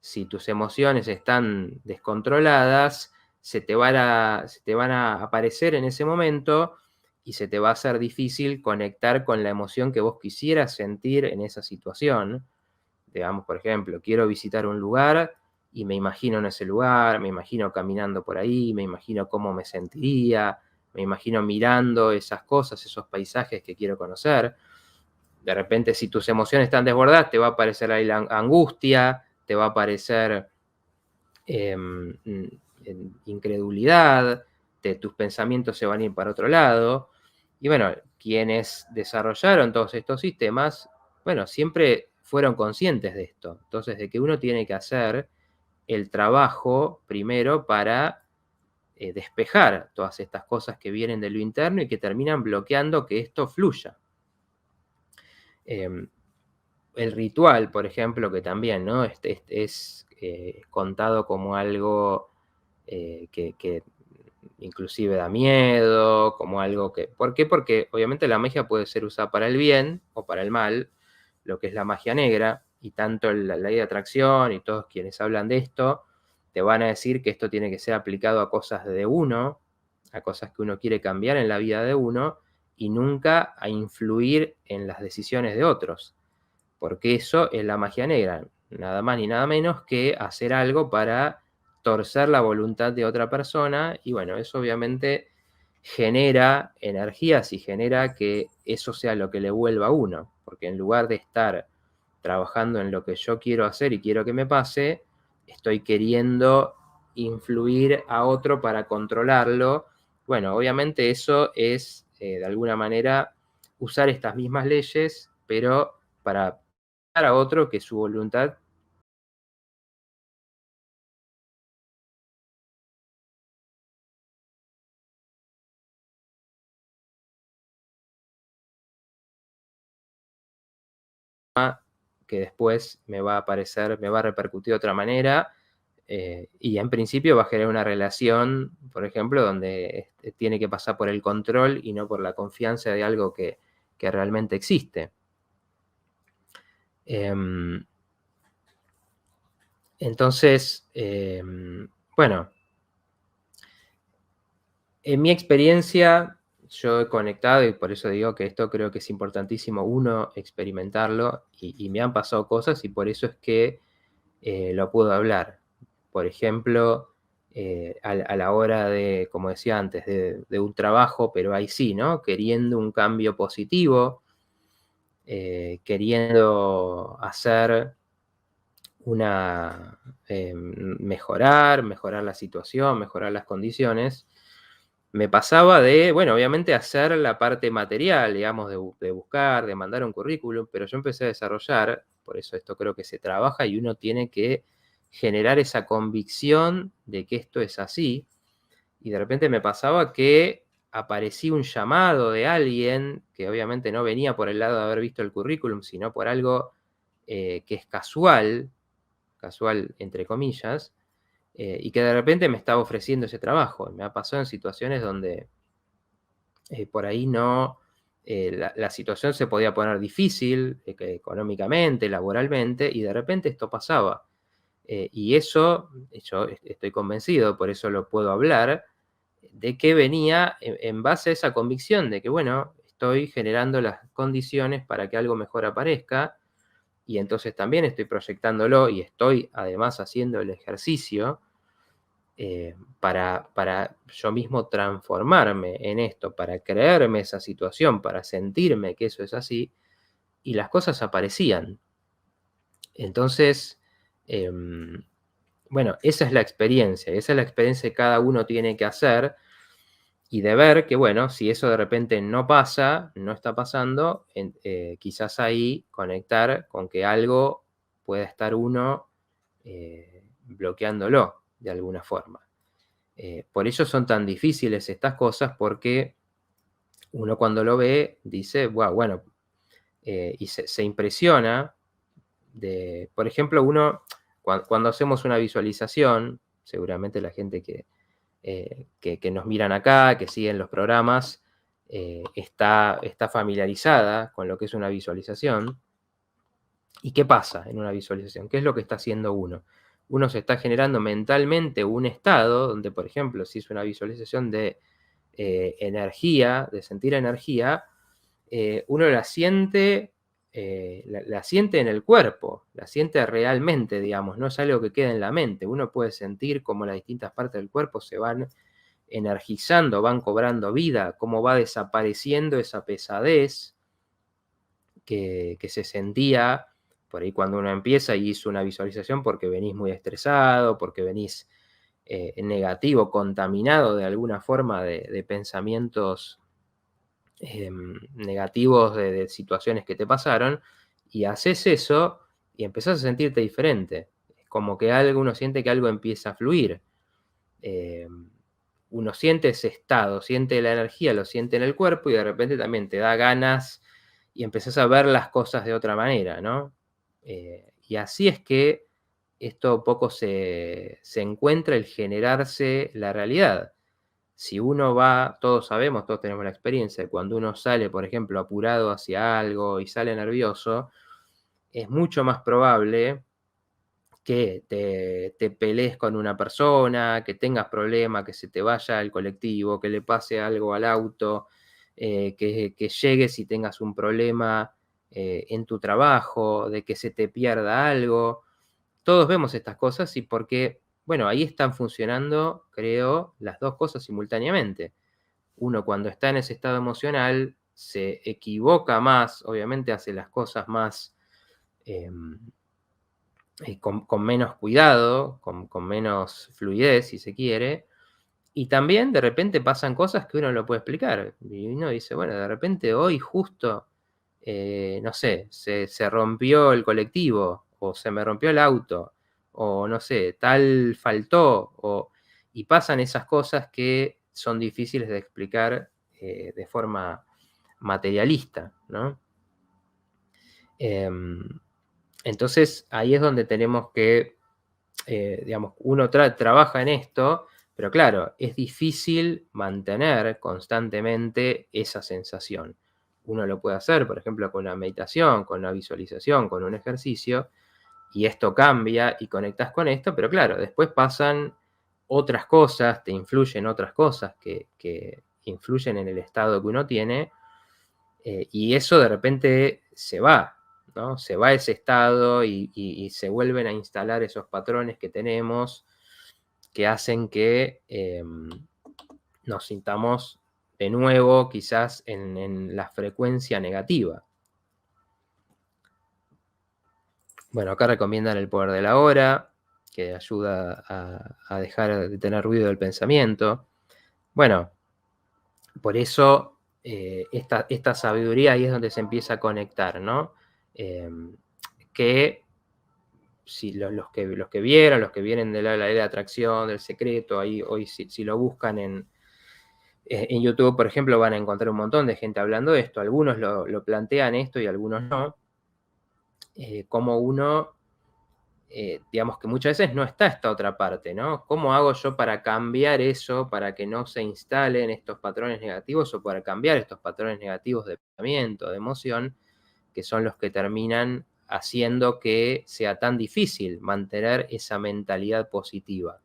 Speaker 1: Si tus emociones están descontroladas, se te van a aparecer en ese momento y se te va a hacer difícil conectar con la emoción que vos quisieras sentir en esa situación. Digamos, por ejemplo, quiero visitar un lugar y me imagino en ese lugar, me imagino caminando por ahí, me imagino cómo me sentiría, me imagino mirando esas cosas, esos paisajes que quiero conocer. De repente, si tus emociones están desbordadas, te va a aparecer ahí la angustia, te va a aparecer incredulidad, tus pensamientos se van a ir para otro lado. Y bueno, quienes desarrollaron todos estos sistemas, bueno, siempre fueron conscientes de esto. Entonces, de que uno tiene que hacer el trabajo primero para despejar todas estas cosas que vienen de lo interno y que terminan bloqueando que esto fluya. El ritual, por ejemplo, que también, ¿no?, es contado como algo que inclusive da miedo, como algo que... ¿Por qué? Porque obviamente la magia puede ser usada para el bien o para el mal, lo que es la magia negra, y tanto la ley de atracción y todos quienes hablan de esto te van a decir que esto tiene que ser aplicado a cosas de uno, a cosas que uno quiere cambiar en la vida de uno, y nunca a influir en las decisiones de otros, porque eso es la magia negra, nada más ni nada menos que hacer algo para torcer la voluntad de otra persona. Y bueno, eso obviamente genera energías y genera que eso sea lo que le vuelva a uno, porque en lugar de estar trabajando en lo que yo quiero hacer y quiero que me pase, estoy queriendo influir a otro para controlarlo. Bueno, obviamente eso es, de alguna manera, usar estas mismas leyes, pero para a otro que su voluntad que después me va a aparecer, me va a repercutir de otra manera, y en principio va a generar una relación, por ejemplo, donde tiene que pasar por el control y no por la confianza de algo que realmente existe. Em, entonces, bueno, en mi experiencia, yo he conectado, y por eso digo que esto creo que es importantísimo, uno, experimentarlo, y me han pasado cosas, y por eso es que lo puedo hablar. por ejemplo, a la hora de, como decía antes, de un trabajo, pero ahí sí, ¿no? Queriendo un cambio positivo, queriendo hacer mejorar la situación, mejorar las condiciones, me pasaba de, bueno, obviamente hacer la parte material, digamos, de buscar, de mandar un currículum, pero yo empecé a desarrollar, por eso esto creo que se trabaja y uno tiene que generar esa convicción de que esto es así, y de repente me pasaba que aparecía un llamado de alguien que obviamente no venía por el lado de haber visto el currículum, sino por algo que es casual entre comillas, y que de repente me estaba ofreciendo ese trabajo. Me ha pasado en situaciones donde por ahí no, la situación se podía poner difícil económicamente, laboralmente, y de repente esto pasaba. Y eso, yo estoy convencido, por eso lo puedo hablar, de que venía en base a esa convicción de que, bueno, estoy generando las condiciones para que algo mejor aparezca, y entonces también estoy proyectándolo y estoy además haciendo el ejercicio para yo mismo transformarme en esto, para creerme esa situación, para sentirme que eso es así, y las cosas aparecían. Entonces, bueno, esa es la experiencia que cada uno tiene que hacer y de ver que, bueno, si eso de repente no pasa, no está pasando, quizás ahí conectar con que algo pueda estar uno bloqueándolo de alguna forma. Por ello son tan difíciles estas cosas porque uno cuando lo ve dice, wow, bueno, y se impresiona de, por ejemplo, uno, cuando hacemos una visualización, seguramente la gente que nos miran acá, que siguen los programas, está familiarizada con lo que es una visualización. ¿Y qué pasa en una visualización? ¿Qué es lo que está haciendo uno? Uno se está generando mentalmente un estado donde, por ejemplo, si es una visualización de energía, de sentir energía, uno la siente, la siente en el cuerpo, la siente realmente, digamos, no es algo que queda en la mente. Uno puede sentir cómo las distintas partes del cuerpo se van energizando, van cobrando vida, cómo va desapareciendo esa pesadez que se sentía por ahí cuando uno empieza y hizo una visualización porque venís muy estresado, porque venís negativo, contaminado de alguna forma de pensamientos negativos de situaciones que te pasaron, y haces eso y empezás a sentirte diferente. Es como que uno siente que algo empieza a fluir. Eh, Uno siente ese estado, siente la energía, lo siente en el cuerpo y de repente también te da ganas y empezás a ver las cosas de otra manera, ¿no? Y así es que esto poco se encuentra el generarse la realidad. Si uno va, todos sabemos, todos tenemos la experiencia de cuando uno sale, por ejemplo, apurado hacia algo y sale nervioso, es mucho más probable que te pelees con una persona, que tengas problemas, que se te vaya el colectivo, que le pase algo al auto, que llegues y tengas un problema en tu trabajo, de que se te pierda algo. Todos vemos estas cosas y porque, bueno, ahí están funcionando, creo, las dos cosas simultáneamente. Uno cuando está en ese estado emocional se equivoca más, obviamente hace las cosas más con menos cuidado, con menos fluidez, si se quiere, y también de repente pasan cosas que uno no lo puede explicar. Y uno dice, bueno, de repente hoy justo, no sé, se rompió el colectivo, o se me rompió el auto, o no sé, tal faltó, y pasan esas cosas que son difíciles de explicar de forma materialista, ¿no? Em, entonces ahí es donde tenemos que, digamos, uno trabaja en esto, pero claro, es difícil mantener constantemente esa sensación. Uno lo puede hacer, por ejemplo, con una meditación, con una visualización, con un ejercicio, y esto cambia y conectas con esto, pero claro, después pasan otras cosas, te influyen otras cosas que influyen en el estado que uno tiene, y eso de repente se va, ¿no? Se va ese estado y se vuelven a instalar esos patrones que tenemos, que hacen que nos sintamos de nuevo quizás en la frecuencia negativa. Bueno, acá recomiendan el poder de la hora, que ayuda a dejar de tener ruido del pensamiento. Bueno, por eso esta sabiduría ahí es donde se empieza a conectar, ¿no? Que si los que vieron, los que vienen de la ley de atracción, del secreto, ahí hoy si lo buscan en YouTube, por ejemplo, van a encontrar un montón de gente hablando de esto. Algunos lo plantean esto y algunos no. Como uno, digamos que muchas veces no está esta otra parte, ¿no? ¿Cómo hago yo para cambiar eso, para que no se instalen estos patrones negativos o para cambiar estos patrones negativos de pensamiento, de emoción, que son los que terminan haciendo que sea tan difícil mantener esa mentalidad positiva?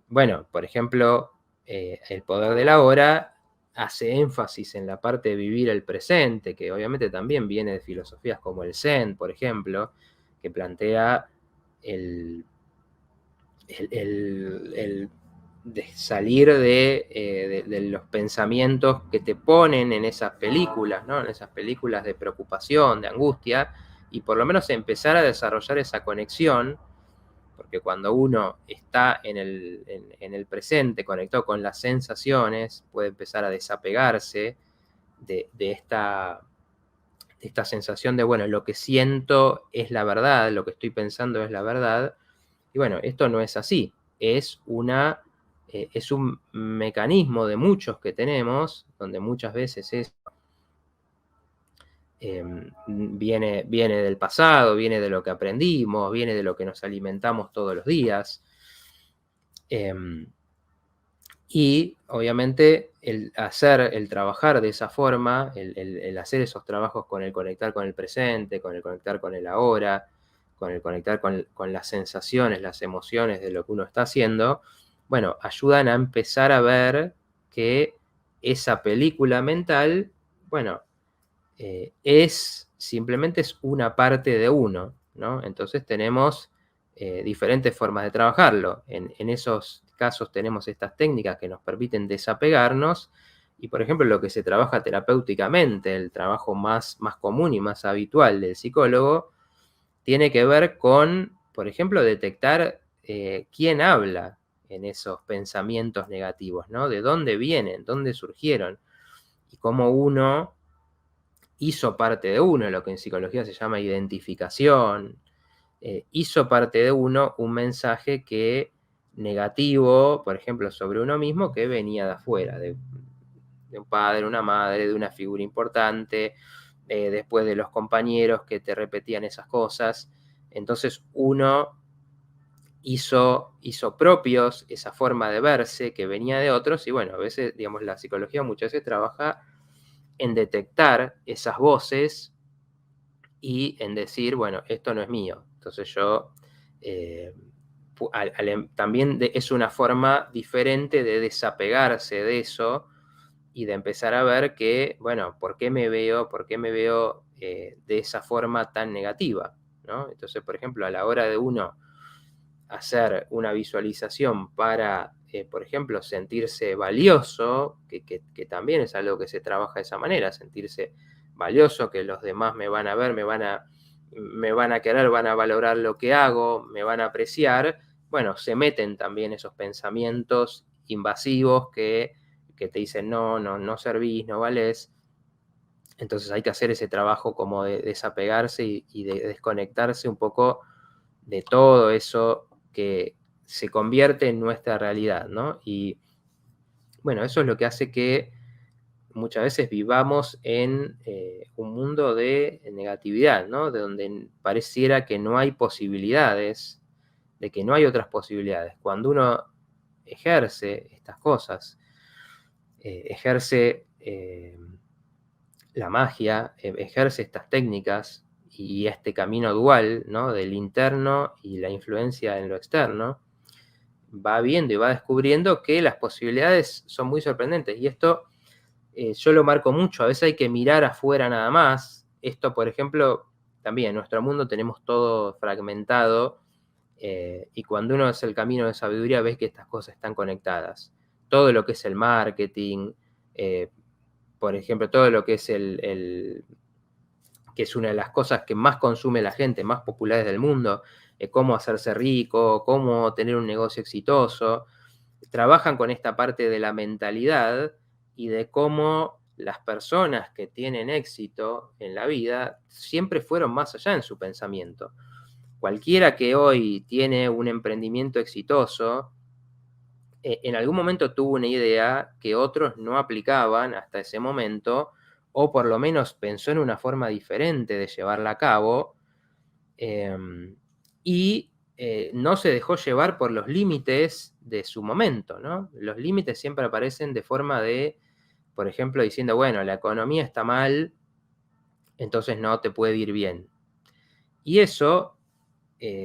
Speaker 1: Bueno, por ejemplo, el poder de la hora hace énfasis en la parte de vivir el presente, que obviamente también viene de filosofías como el Zen, por ejemplo, que plantea el de salir de los pensamientos que te ponen en esas películas, ¿no? En esas películas de preocupación, de angustia, y por lo menos empezar a desarrollar esa conexión, porque cuando uno está en el presente, conectado con las sensaciones, puede empezar a desapegarse de esta sensación de, bueno, lo que siento es la verdad, lo que estoy pensando es la verdad. Y bueno, esto no es así, es un mecanismo de muchos que tenemos, donde muchas veces viene del pasado, viene de lo que aprendimos, viene de lo que nos alimentamos todos los días. Y obviamente el trabajar de esa forma, el hacer esos trabajos con el conectar con el presente, con el conectar con el ahora, con el conectar con las sensaciones, las emociones de lo que uno está haciendo, bueno, ayudan a empezar a ver que esa película mental, bueno, simplemente es una parte de uno, ¿no? Entonces tenemos diferentes formas de trabajarlo. En esos casos tenemos estas técnicas que nos permiten desapegarnos y, por ejemplo, lo que se trabaja terapéuticamente, el trabajo más común y más habitual del psicólogo, tiene que ver con, por ejemplo, detectar quién habla en esos pensamientos negativos, ¿no? De dónde vienen, dónde surgieron y cómo uno hizo parte de uno, lo que en psicología se llama identificación, hizo parte de uno un mensaje negativo, por ejemplo, sobre uno mismo, que venía de afuera, de un padre, una madre, de una figura importante, después de los compañeros que te repetían esas cosas. Entonces uno hizo propios esa forma de verse que venía de otros y bueno, a veces, digamos, la psicología muchas veces trabaja en detectar esas voces y en decir, bueno, esto no es mío. Entonces yo también es una forma diferente de desapegarse de eso y de empezar a ver que, bueno, ¿por qué me veo de esa forma tan negativa? ¿No? Entonces, por ejemplo, a la hora de uno hacer una visualización para, por ejemplo, sentirse valioso, que también es algo que se trabaja de esa manera, sentirse valioso, que los demás me van a ver, me van a querer, van a valorar lo que hago, me van a apreciar. Bueno, se meten también esos pensamientos invasivos que te dicen no servís, no valés. Entonces hay que hacer ese trabajo como de desapegarse y de desconectarse un poco de todo eso que se convierte en nuestra realidad, ¿no? Y bueno, eso es lo que hace que muchas veces vivamos en un mundo de negatividad, ¿no? De donde pareciera que no hay posibilidades, de que no hay otras posibilidades. Cuando uno ejerce estas cosas, ejerce la magia, ejerce estas técnicas y este camino dual, ¿no? Del interno y la influencia en lo externo, va viendo y va descubriendo que las posibilidades son muy sorprendentes. Y esto yo lo marco mucho, a veces hay que mirar afuera nada más. Esto, por ejemplo, también en nuestro mundo tenemos todo fragmentado Y cuando uno hace el camino de sabiduría, ves que estas cosas están conectadas. Todo lo que es el marketing, por ejemplo, todo lo que es que es una de las cosas que más consume la gente, más populares del mundo, cómo hacerse rico, cómo tener un negocio exitoso, trabajan con esta parte de la mentalidad y de cómo las personas que tienen éxito en la vida siempre fueron más allá en su pensamiento. Cualquiera que hoy tiene un emprendimiento exitoso, en algún momento tuvo una idea que otros no aplicaban hasta ese momento, o por lo menos pensó en una forma diferente de llevarla a cabo, y no se dejó llevar por los límites de su momento, ¿no? Los límites siempre aparecen de forma de, por ejemplo, diciendo, bueno, la economía está mal, entonces no te puede ir bien. Y eso,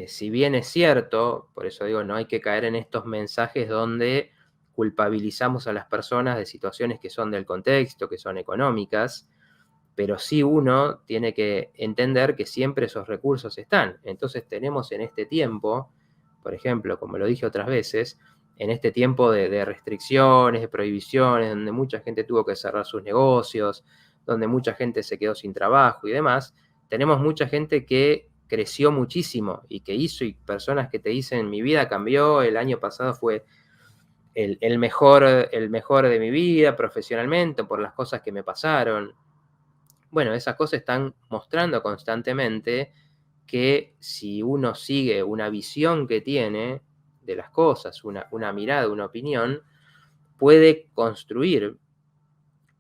Speaker 1: si bien es cierto, por eso digo, no hay que caer en estos mensajes donde culpabilizamos a las personas de situaciones que son del contexto, que son económicas, pero sí uno tiene que entender que siempre esos recursos están. Entonces tenemos en este tiempo, por ejemplo, como lo dije otras veces, en este tiempo de restricciones, de prohibiciones, donde mucha gente tuvo que cerrar sus negocios, donde mucha gente se quedó sin trabajo y demás, tenemos mucha gente que creció muchísimo y que hizo, y personas que te dicen, mi vida cambió, el año pasado fue el mejor de mi vida profesionalmente por las cosas que me pasaron. Bueno, esas cosas están mostrando constantemente que si uno sigue una visión que tiene de las cosas, una mirada, una opinión, puede construir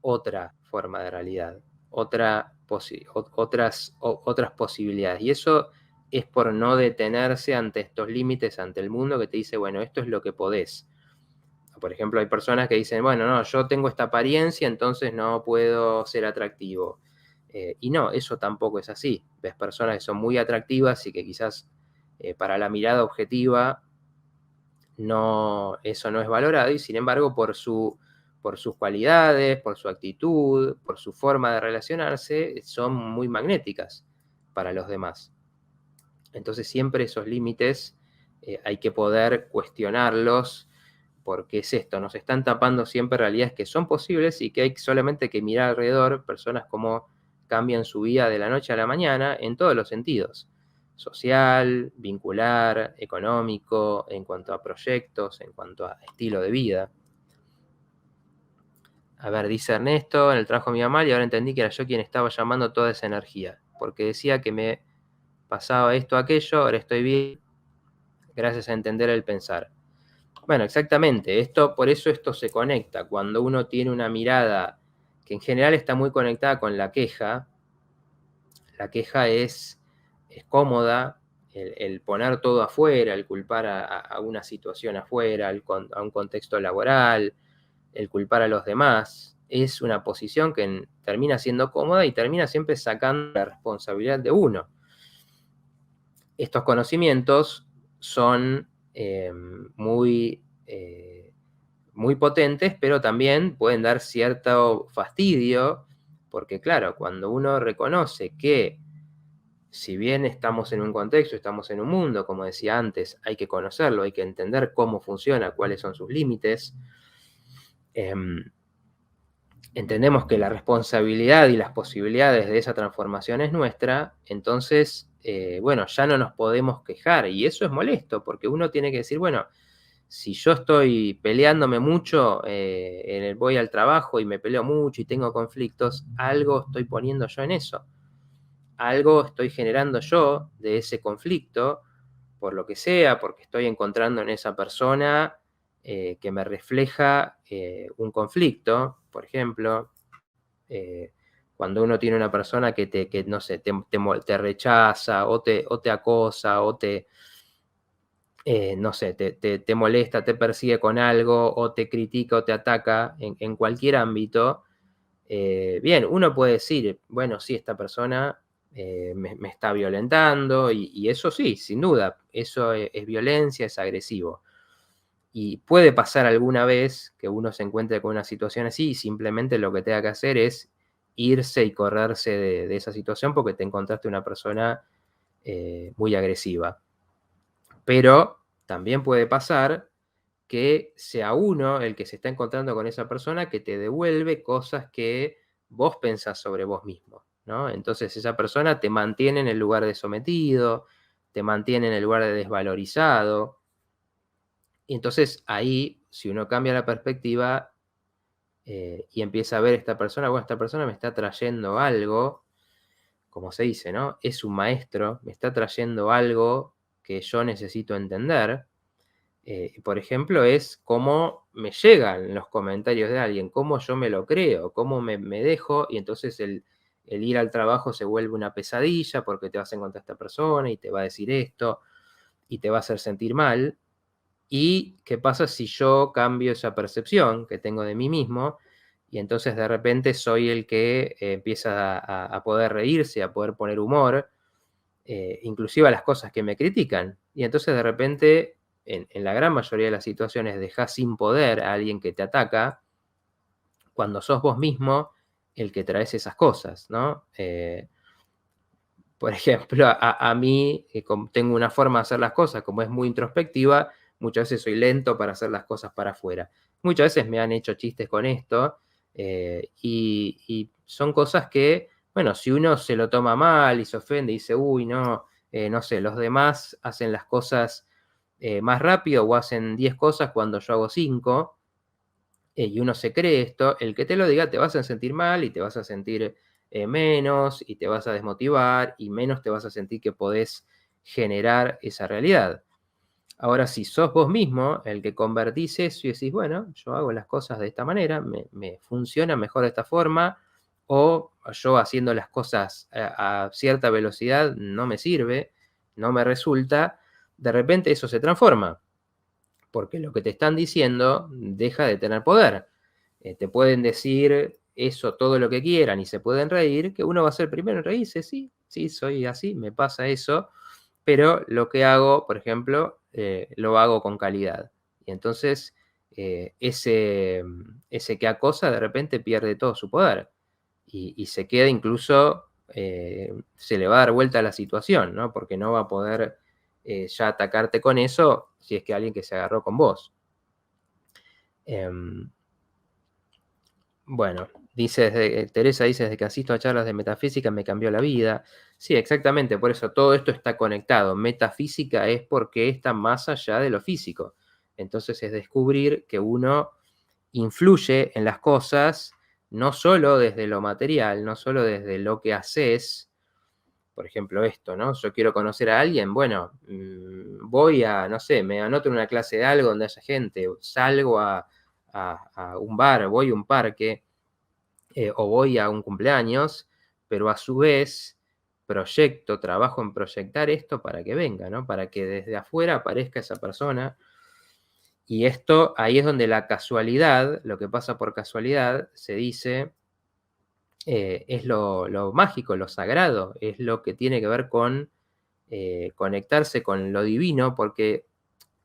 Speaker 1: otra forma de realidad, otras posibilidades. Y eso es por no detenerse ante estos límites, ante el mundo que te dice, bueno, esto es lo que podés. Por ejemplo, hay personas que dicen, bueno, no, yo tengo esta apariencia, entonces no puedo ser atractivo. Y no, eso tampoco es así. Ves personas que son muy atractivas y que quizás para la mirada objetiva no, eso no es valorado, y sin embargo por sus cualidades, por su actitud, por su forma de relacionarse, son muy magnéticas para los demás. Entonces siempre esos límites hay que poder cuestionarlos, porque es esto, nos están tapando siempre realidades que son posibles y que hay solamente que mirar alrededor, personas como cambian su vida de la noche a la mañana en todos los sentidos, social, vincular, económico, en cuanto a proyectos, en cuanto a estilo de vida. A ver, dice Ernesto, en el trabajo me iba mal y ahora entendí que era yo quien estaba llamando toda esa energía, porque decía que me pasaba esto, aquello, ahora estoy bien, gracias a entender el pensar. Bueno, exactamente, por eso esto se conecta. Cuando uno tiene una mirada que en general está muy conectada con la queja es cómoda, el poner todo afuera, el culpar a una situación afuera, a un contexto laboral, el culpar a los demás, es una posición que termina siendo cómoda y termina siempre sacando la responsabilidad de uno. Estos conocimientos son muy potentes, pero también pueden dar cierto fastidio, porque claro, cuando uno reconoce que si bien estamos en un contexto, estamos en un mundo, como decía antes, hay que conocerlo, hay que entender cómo funciona, cuáles son sus límites, entendemos que la responsabilidad y las posibilidades de esa transformación es nuestra, entonces, bueno, ya no nos podemos quejar, y eso es molesto, porque uno tiene que decir, bueno, si yo estoy peleándome mucho, voy al trabajo y me peleo mucho y tengo conflictos, algo estoy poniendo yo en eso. Algo estoy generando yo de ese conflicto, por lo que sea, porque estoy encontrando en esa persona que me refleja un conflicto, por ejemplo. Cuando uno tiene una persona que no sé, te rechaza o te acosa o no sé, te molesta, te persigue con algo, o te critica o te ataca en cualquier ámbito, bien, uno puede decir, bueno, sí, esta persona me está violentando, y eso sí, sin duda, eso es violencia, es agresivo. Y puede pasar alguna vez que uno se encuentre con una situación así y simplemente lo que tenga que hacer es irse y correrse de esa situación porque te encontraste una persona muy agresiva. Pero también puede pasar que sea uno el que se está encontrando con esa persona que te devuelve cosas que vos pensás sobre vos mismo, ¿no? Entonces esa persona te mantiene en el lugar de sometido, te mantiene en el lugar de desvalorizado. Y entonces ahí, si uno cambia la perspectiva y empieza a ver esta persona, bueno, esta persona me está trayendo algo, como se dice, ¿no? Es un maestro, me está trayendo algo que yo necesito entender. Por ejemplo, es cómo me llegan los comentarios de alguien, cómo yo me lo creo, cómo me dejo, y entonces el ir al trabajo se vuelve una pesadilla porque te vas a encontrar a esta persona y te va a decir esto y te va a hacer sentir mal. ¿Y qué pasa si yo cambio esa percepción que tengo de mí mismo? Y entonces de repente soy el que empieza a poder reírse, a poder poner humor, inclusive a las cosas que me critican. Y entonces de repente, en la gran mayoría de las situaciones, dejás sin poder a alguien que te ataca cuando sos vos mismo el que traes esas cosas, ¿no? Por ejemplo, a mí, tengo una forma de hacer las cosas, como es muy introspectiva, muchas veces soy lento para hacer las cosas para afuera. Muchas veces me han hecho chistes con esto, y son cosas que, bueno, si uno se lo toma mal y se ofende y dice, uy, no, no sé, los demás hacen las cosas más rápido o hacen 10 cosas cuando yo hago 5, y uno se cree esto, el que te lo diga te vas a sentir mal y te vas a sentir menos y te vas a desmotivar y menos te vas a sentir que podés generar esa realidad. Ahora, si sos vos mismo el que convertís eso y decís, bueno, yo hago las cosas de esta manera, me funciona mejor de esta forma, o yo haciendo las cosas a cierta velocidad no me sirve, no me resulta, de repente eso se transforma porque lo que te están diciendo deja de tener poder. Te pueden decir eso todo lo que quieran y se pueden reír, que uno va a ser el primero en reírse, sí, sí, soy así, me pasa eso, pero lo que hago, por ejemplo, lo hago con calidad. Y entonces ese que acosa de repente pierde todo su poder y se queda incluso, se le va a dar vuelta a la situación, ¿no? Porque no va a poder ya atacarte con eso si es que alguien que se agarró con vos. Em, bueno, Teresa dice, desde que asisto a charlas de metafísica me cambió la vida. Sí, exactamente, por eso todo esto está conectado. Metafísica es porque está más allá de lo físico. Entonces es descubrir que uno influye en las cosas no solo desde lo material, no solo desde lo que haces. Por ejemplo, esto, ¿no? Yo quiero conocer a alguien, bueno, voy a, no sé, me anoto en una clase de algo donde haya gente, salgo a un bar, voy a un parque, o voy a un cumpleaños, pero a su vez trabajo en proyectar esto para que venga, ¿no? Para que desde afuera aparezca esa persona. Y esto, ahí es donde la casualidad, lo que pasa por casualidad, se dice, es lo mágico, lo sagrado, es lo que tiene que ver con conectarse con lo divino, porque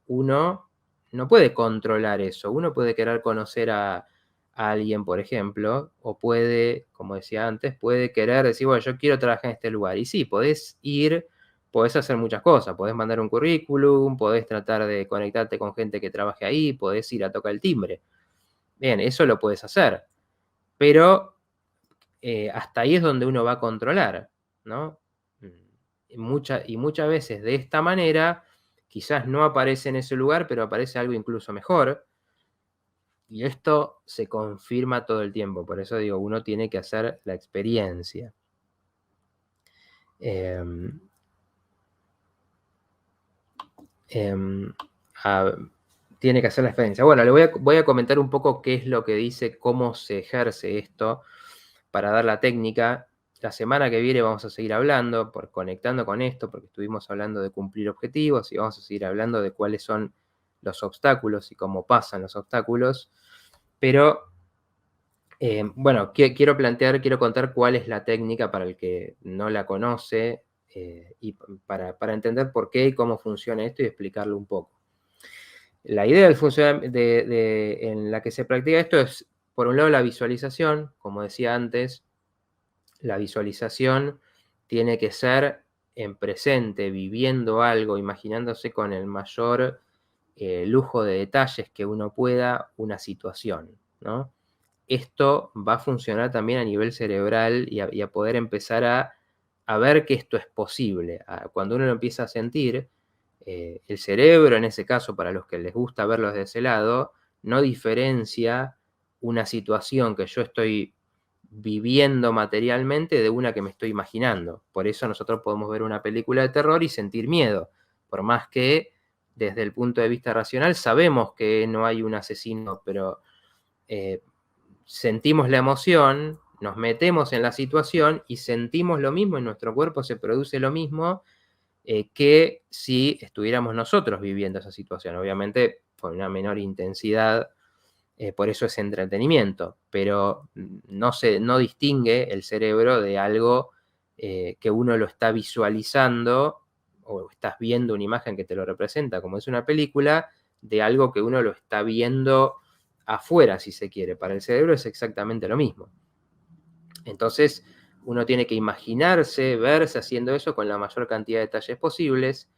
Speaker 1: uno no puede controlar eso. Uno puede querer conocer a alguien, por ejemplo, o puede, como decía antes, puede querer decir, bueno, yo quiero trabajar en este lugar. Y sí, podés ir, podés hacer muchas cosas, podés mandar un currículum, podés tratar de conectarte con gente que trabaje ahí, podés ir a tocar el timbre. Bien, eso lo puedes hacer, pero hasta ahí es donde uno va a controlar, ¿no? Y muchas veces de esta manera, quizás no aparece en ese lugar, pero aparece algo incluso mejor. Y esto se confirma todo el tiempo, por eso digo, uno tiene que hacer la experiencia. Em, em, a- Tiene que hacer la experiencia. Bueno, le voy a comentar un poco qué es lo que dice, cómo se ejerce esto para dar la técnica. La semana que viene vamos a seguir hablando, conectando con esto, porque estuvimos hablando de cumplir objetivos y vamos a seguir hablando de cuáles son los obstáculos y cómo pasan los obstáculos. Pero bueno, quiero contar cuál es la técnica para el que no la conoce, y para entender por qué y cómo funciona esto y explicarlo un poco. La idea en la que se practica esto es, por un lado, la visualización. Como decía antes, la visualización tiene que ser en presente, viviendo algo, imaginándose con el mayor lujo de detalles que uno pueda una situación, ¿no? Esto va a funcionar también a nivel cerebral y a poder empezar a ver que esto es posible. Cuando uno lo empieza a sentir, el cerebro, en ese caso, para los que les gusta verlo desde ese lado, no diferencia una situación que yo estoy viviendo materialmente de una que me estoy imaginando. Por eso nosotros podemos ver una película de terror y sentir miedo, por más que desde el punto de vista racional sabemos que no hay un asesino, pero eh, sentimos la emoción, nos metemos en la situación y sentimos lo mismo, en nuestro cuerpo se produce lo mismo que si estuviéramos nosotros viviendo esa situación. Obviamente con una menor intensidad, por eso es entretenimiento, pero no distingue el cerebro de algo que uno lo está visualizando o estás viendo una imagen que te lo representa, como es una película, de algo que uno lo está viendo afuera, si se quiere. Para el cerebro es exactamente lo mismo. Entonces, uno tiene que imaginarse, verse haciendo eso con la mayor cantidad de detalles posibles,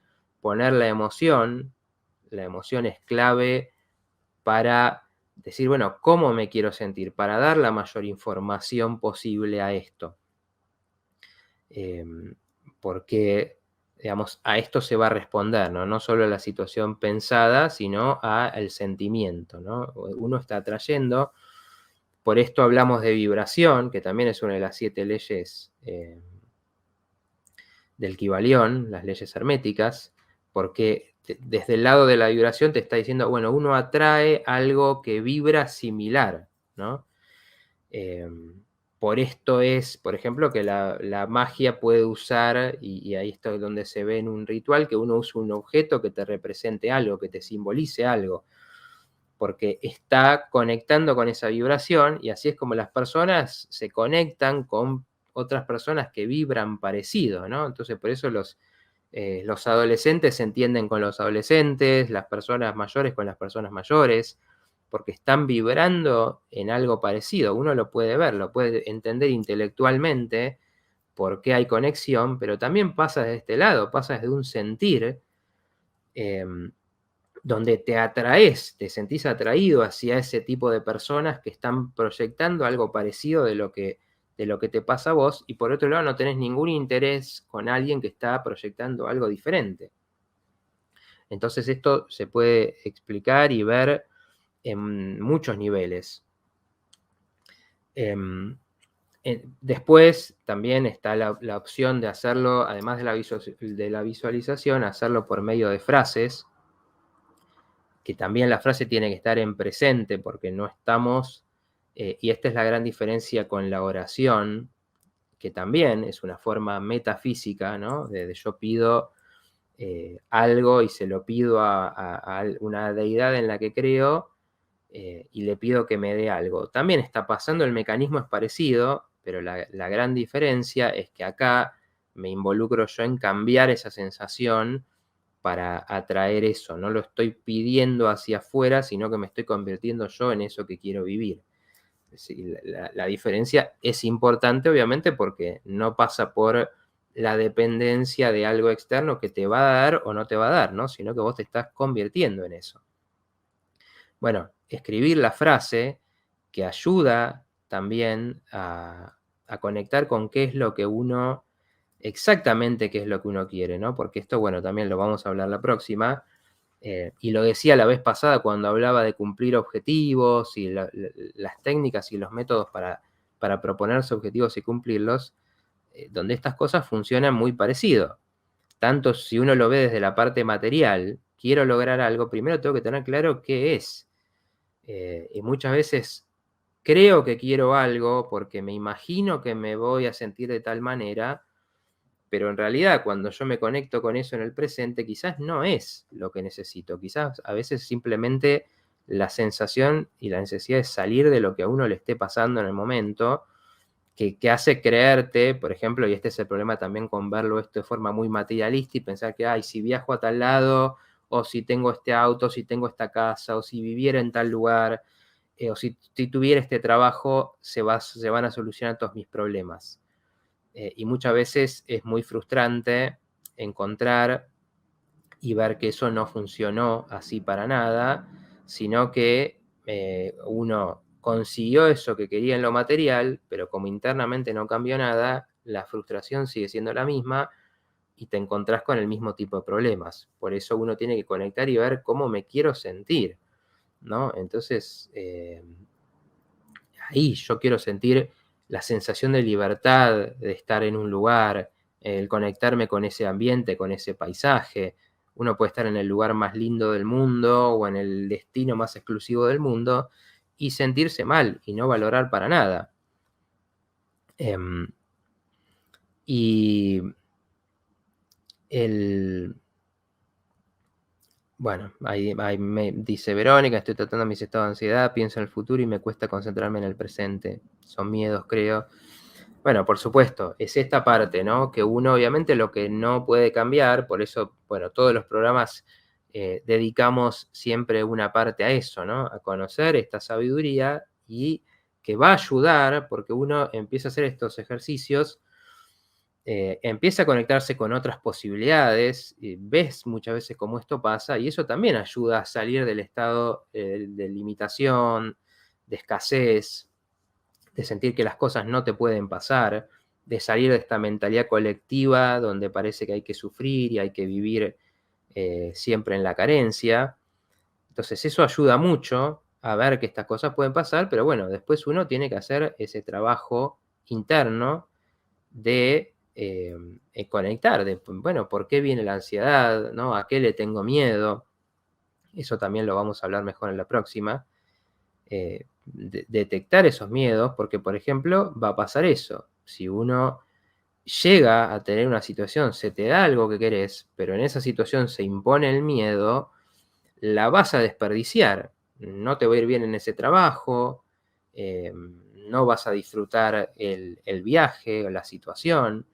Speaker 1: poner la emoción es clave para decir, bueno, ¿cómo me quiero sentir? Para dar la mayor información posible a esto. Porque, digamos, a esto se va a responder, ¿no? No solo a la situación pensada, sino al sentimiento, ¿no? Uno está atrayendo. Por esto hablamos de vibración, que también es una de las 7 leyes del Kybalión, las leyes herméticas, porque desde el lado de la vibración te está diciendo, bueno, uno atrae algo que vibra similar, ¿no? Por esto es, por ejemplo, que la magia puede usar, y ahí está donde se ve en un ritual, que uno usa un objeto que te represente algo, que te simbolice algo, porque está conectando con esa vibración, y así es como las personas se conectan con otras personas que vibran parecido, ¿no? Entonces, por eso los adolescentes se entienden con los adolescentes, las personas mayores con las personas mayores, porque están vibrando en algo parecido. Uno lo puede ver, lo puede entender intelectualmente por qué hay conexión, pero también pasa de este lado, pasa desde un sentir, donde te atraes, te sentís atraído hacia ese tipo de personas que están proyectando algo parecido de lo que te pasa a vos, y por otro lado no tenés ningún interés con alguien que está proyectando algo diferente. Entonces esto se puede explicar y ver en muchos niveles. Después también está la opción de hacerlo, además de la visualización, hacerlo por medio de frases, que también la frase tiene que estar en presente, porque no estamos, y esta es la gran diferencia con la oración, que también es una forma metafísica, ¿no? De yo pido algo y se lo pido a una deidad en la que creo, y le pido que me dé algo. También está pasando, el mecanismo es parecido, pero la gran diferencia es que acá me involucro yo en cambiar esa sensación para atraer eso. No lo estoy pidiendo hacia afuera, sino que me estoy convirtiendo yo en eso que quiero vivir. Sí, la diferencia es importante, obviamente, porque no pasa por la dependencia de algo externo que te va a dar o no te va a dar, ¿no? Sino que vos te estás convirtiendo en eso. Bueno, escribir la frase que ayuda también a conectar con qué es lo que uno, exactamente qué es lo que uno quiere, ¿no? Porque esto, bueno, también lo vamos a hablar la próxima. Y lo decía la vez pasada cuando hablaba de cumplir objetivos y las técnicas y los métodos para proponerse objetivos y cumplirlos, donde estas cosas funcionan muy parecido. Tanto si uno lo ve desde la parte material, quiero lograr algo, primero tengo que tener claro qué es. Y muchas veces creo que quiero algo porque me imagino que me voy a sentir de tal manera, pero en realidad cuando yo me conecto con eso en el presente, quizás no es lo que necesito. Quizás a veces simplemente la sensación y la necesidad de salir de lo que a uno le esté pasando en el momento, que hace creerte, por ejemplo, y este es el problema también con verlo esto de forma muy materialista y pensar que, ay, si viajo a tal lado, o si tengo este auto, si tengo esta casa, o si viviera en tal lugar, o si tuviera este trabajo, se van a solucionar todos mis problemas. Y muchas veces es muy frustrante encontrar y ver que eso no funcionó así para nada, sino que uno consiguió eso que quería en lo material, pero como internamente no cambió nada, la frustración sigue siendo la misma y te encontrás con el mismo tipo de problemas. Por eso uno tiene que conectar y ver cómo me quiero sentir, ¿no? Entonces, ahí yo quiero sentir la sensación de libertad de estar en un lugar, el conectarme con ese ambiente, con ese paisaje. Uno puede estar en el lugar más lindo del mundo o en el destino más exclusivo del mundo y sentirse mal y no valorar para nada. Y el, bueno, ahí me dice Verónica, estoy tratando mis estados de ansiedad, pienso en el futuro y me cuesta concentrarme en el presente. Son miedos, creo. Bueno, por supuesto, es esta parte, ¿no? Que uno obviamente lo que no puede cambiar, por eso, bueno, todos los programas dedicamos siempre una parte a eso, ¿no? A conocer esta sabiduría y que va a ayudar, porque uno empieza a hacer estos ejercicios, empieza a conectarse con otras posibilidades, y ves muchas veces cómo esto pasa, y eso también ayuda a salir del estado de limitación, de escasez, de sentir que las cosas no te pueden pasar, de salir de esta mentalidad colectiva donde parece que hay que sufrir y hay que vivir siempre en la carencia. Entonces eso ayuda mucho a ver que estas cosas pueden pasar, pero bueno, después uno tiene que hacer ese trabajo interno de conectar, de, bueno, ¿por qué viene la ansiedad? ¿No? ¿A qué le tengo miedo? Eso también lo vamos a hablar mejor en la próxima. Detectar esos miedos, porque por ejemplo va a pasar eso. Si uno llega a tener una situación, se te da algo que querés, pero en esa situación se impone el miedo, la vas a desperdiciar. No te va a ir bien en ese trabajo, no vas a disfrutar el viaje o la situación.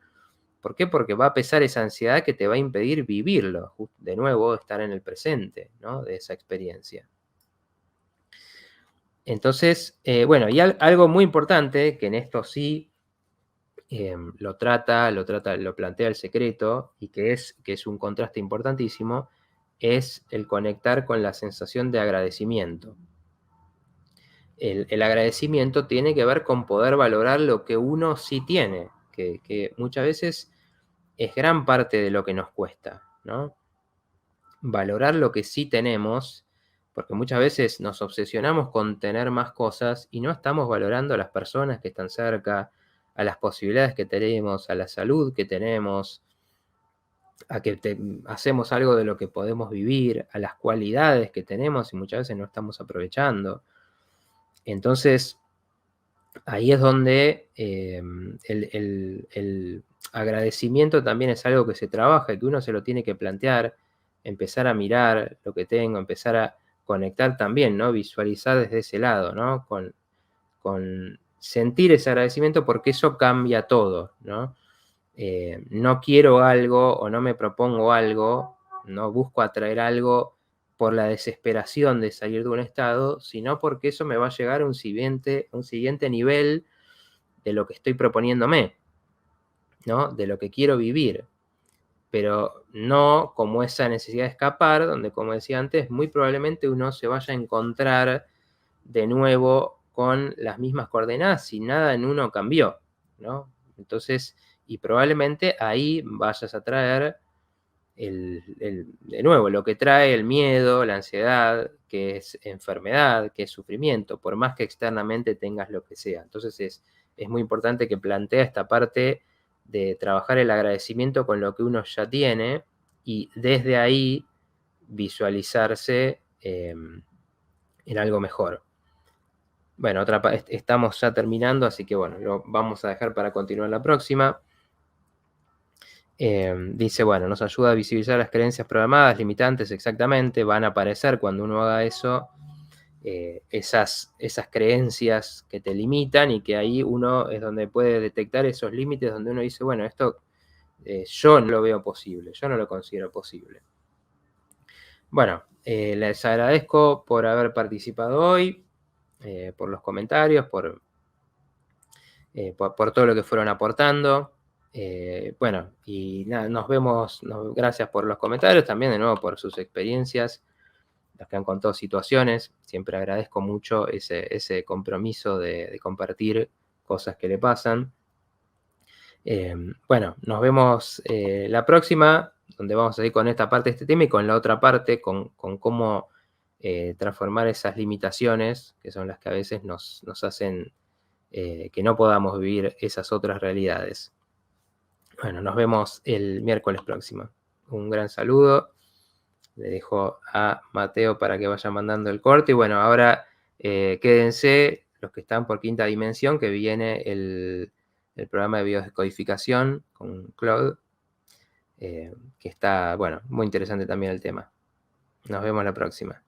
Speaker 1: ¿Por qué? Porque va a pesar esa ansiedad que te va a impedir vivirlo, de nuevo, estar en el presente, ¿no? De esa experiencia. Entonces, bueno, y algo muy importante, que en esto sí lo plantea el secreto, y que es un contraste importantísimo, es el conectar con la sensación de agradecimiento. El agradecimiento tiene que ver con poder valorar lo que uno sí tiene, que muchas veces es gran parte de lo que nos cuesta, ¿no? Valorar lo que sí tenemos, porque muchas veces nos obsesionamos con tener más cosas y no estamos valorando a las personas que están cerca, a las posibilidades que tenemos, a la salud que tenemos, a que hacemos algo de lo que podemos vivir, a las cualidades que tenemos y muchas veces no estamos aprovechando. Entonces, ahí es donde el agradecimiento también es algo que se trabaja y que uno se lo tiene que plantear, empezar a mirar lo que tengo, empezar a conectar también, ¿no? Visualizar desde ese lado, ¿no? Con sentir ese agradecimiento, porque eso cambia todo, ¿no? No quiero algo o no me propongo algo, no busco atraer algo por la desesperación de salir de un estado, sino porque eso me va a llegar a un siguiente nivel de lo que estoy proponiéndome, ¿no? De lo que quiero vivir. Pero no como esa necesidad de escapar, donde, como decía antes, muy probablemente uno se vaya a encontrar de nuevo con las mismas coordenadas y nada en uno cambió, ¿no? Entonces, y probablemente ahí vayas a traer de nuevo, lo que trae el miedo, la ansiedad, que es enfermedad, que es sufrimiento, por más que externamente tengas lo que sea. Entonces es muy importante que plantea esta parte de trabajar el agradecimiento con lo que uno ya tiene y desde ahí visualizarse en algo mejor. Bueno, estamos ya terminando, así que bueno, lo vamos a dejar para continuar la próxima. Dice, bueno, nos ayuda a visibilizar las creencias programadas, limitantes, exactamente, van a aparecer cuando uno haga eso, esas creencias que te limitan y que ahí uno es donde puede detectar esos límites donde uno dice, bueno, esto yo no lo veo posible, yo no lo considero posible. Bueno, les agradezco por haber participado hoy, por los comentarios, por todo lo que fueron aportando. Bueno, y nada, nos vemos. Gracias por los comentarios, también de nuevo por sus experiencias, los que han contado situaciones. Siempre agradezco mucho ese compromiso de compartir cosas que le pasan. Bueno, nos vemos la próxima, donde vamos a ir con esta parte de este tema y con la otra parte, con cómo transformar esas limitaciones, que son las que a veces nos hacen que no podamos vivir esas otras realidades. Bueno, nos vemos el miércoles próximo. Un gran saludo. Le dejo a Mateo para que vaya mandando el corte. Y bueno, ahora quédense los que están por Quinta Dimensión, que viene el programa de biodescodificación con Claude, que está, bueno, muy interesante también el tema. Nos vemos la próxima.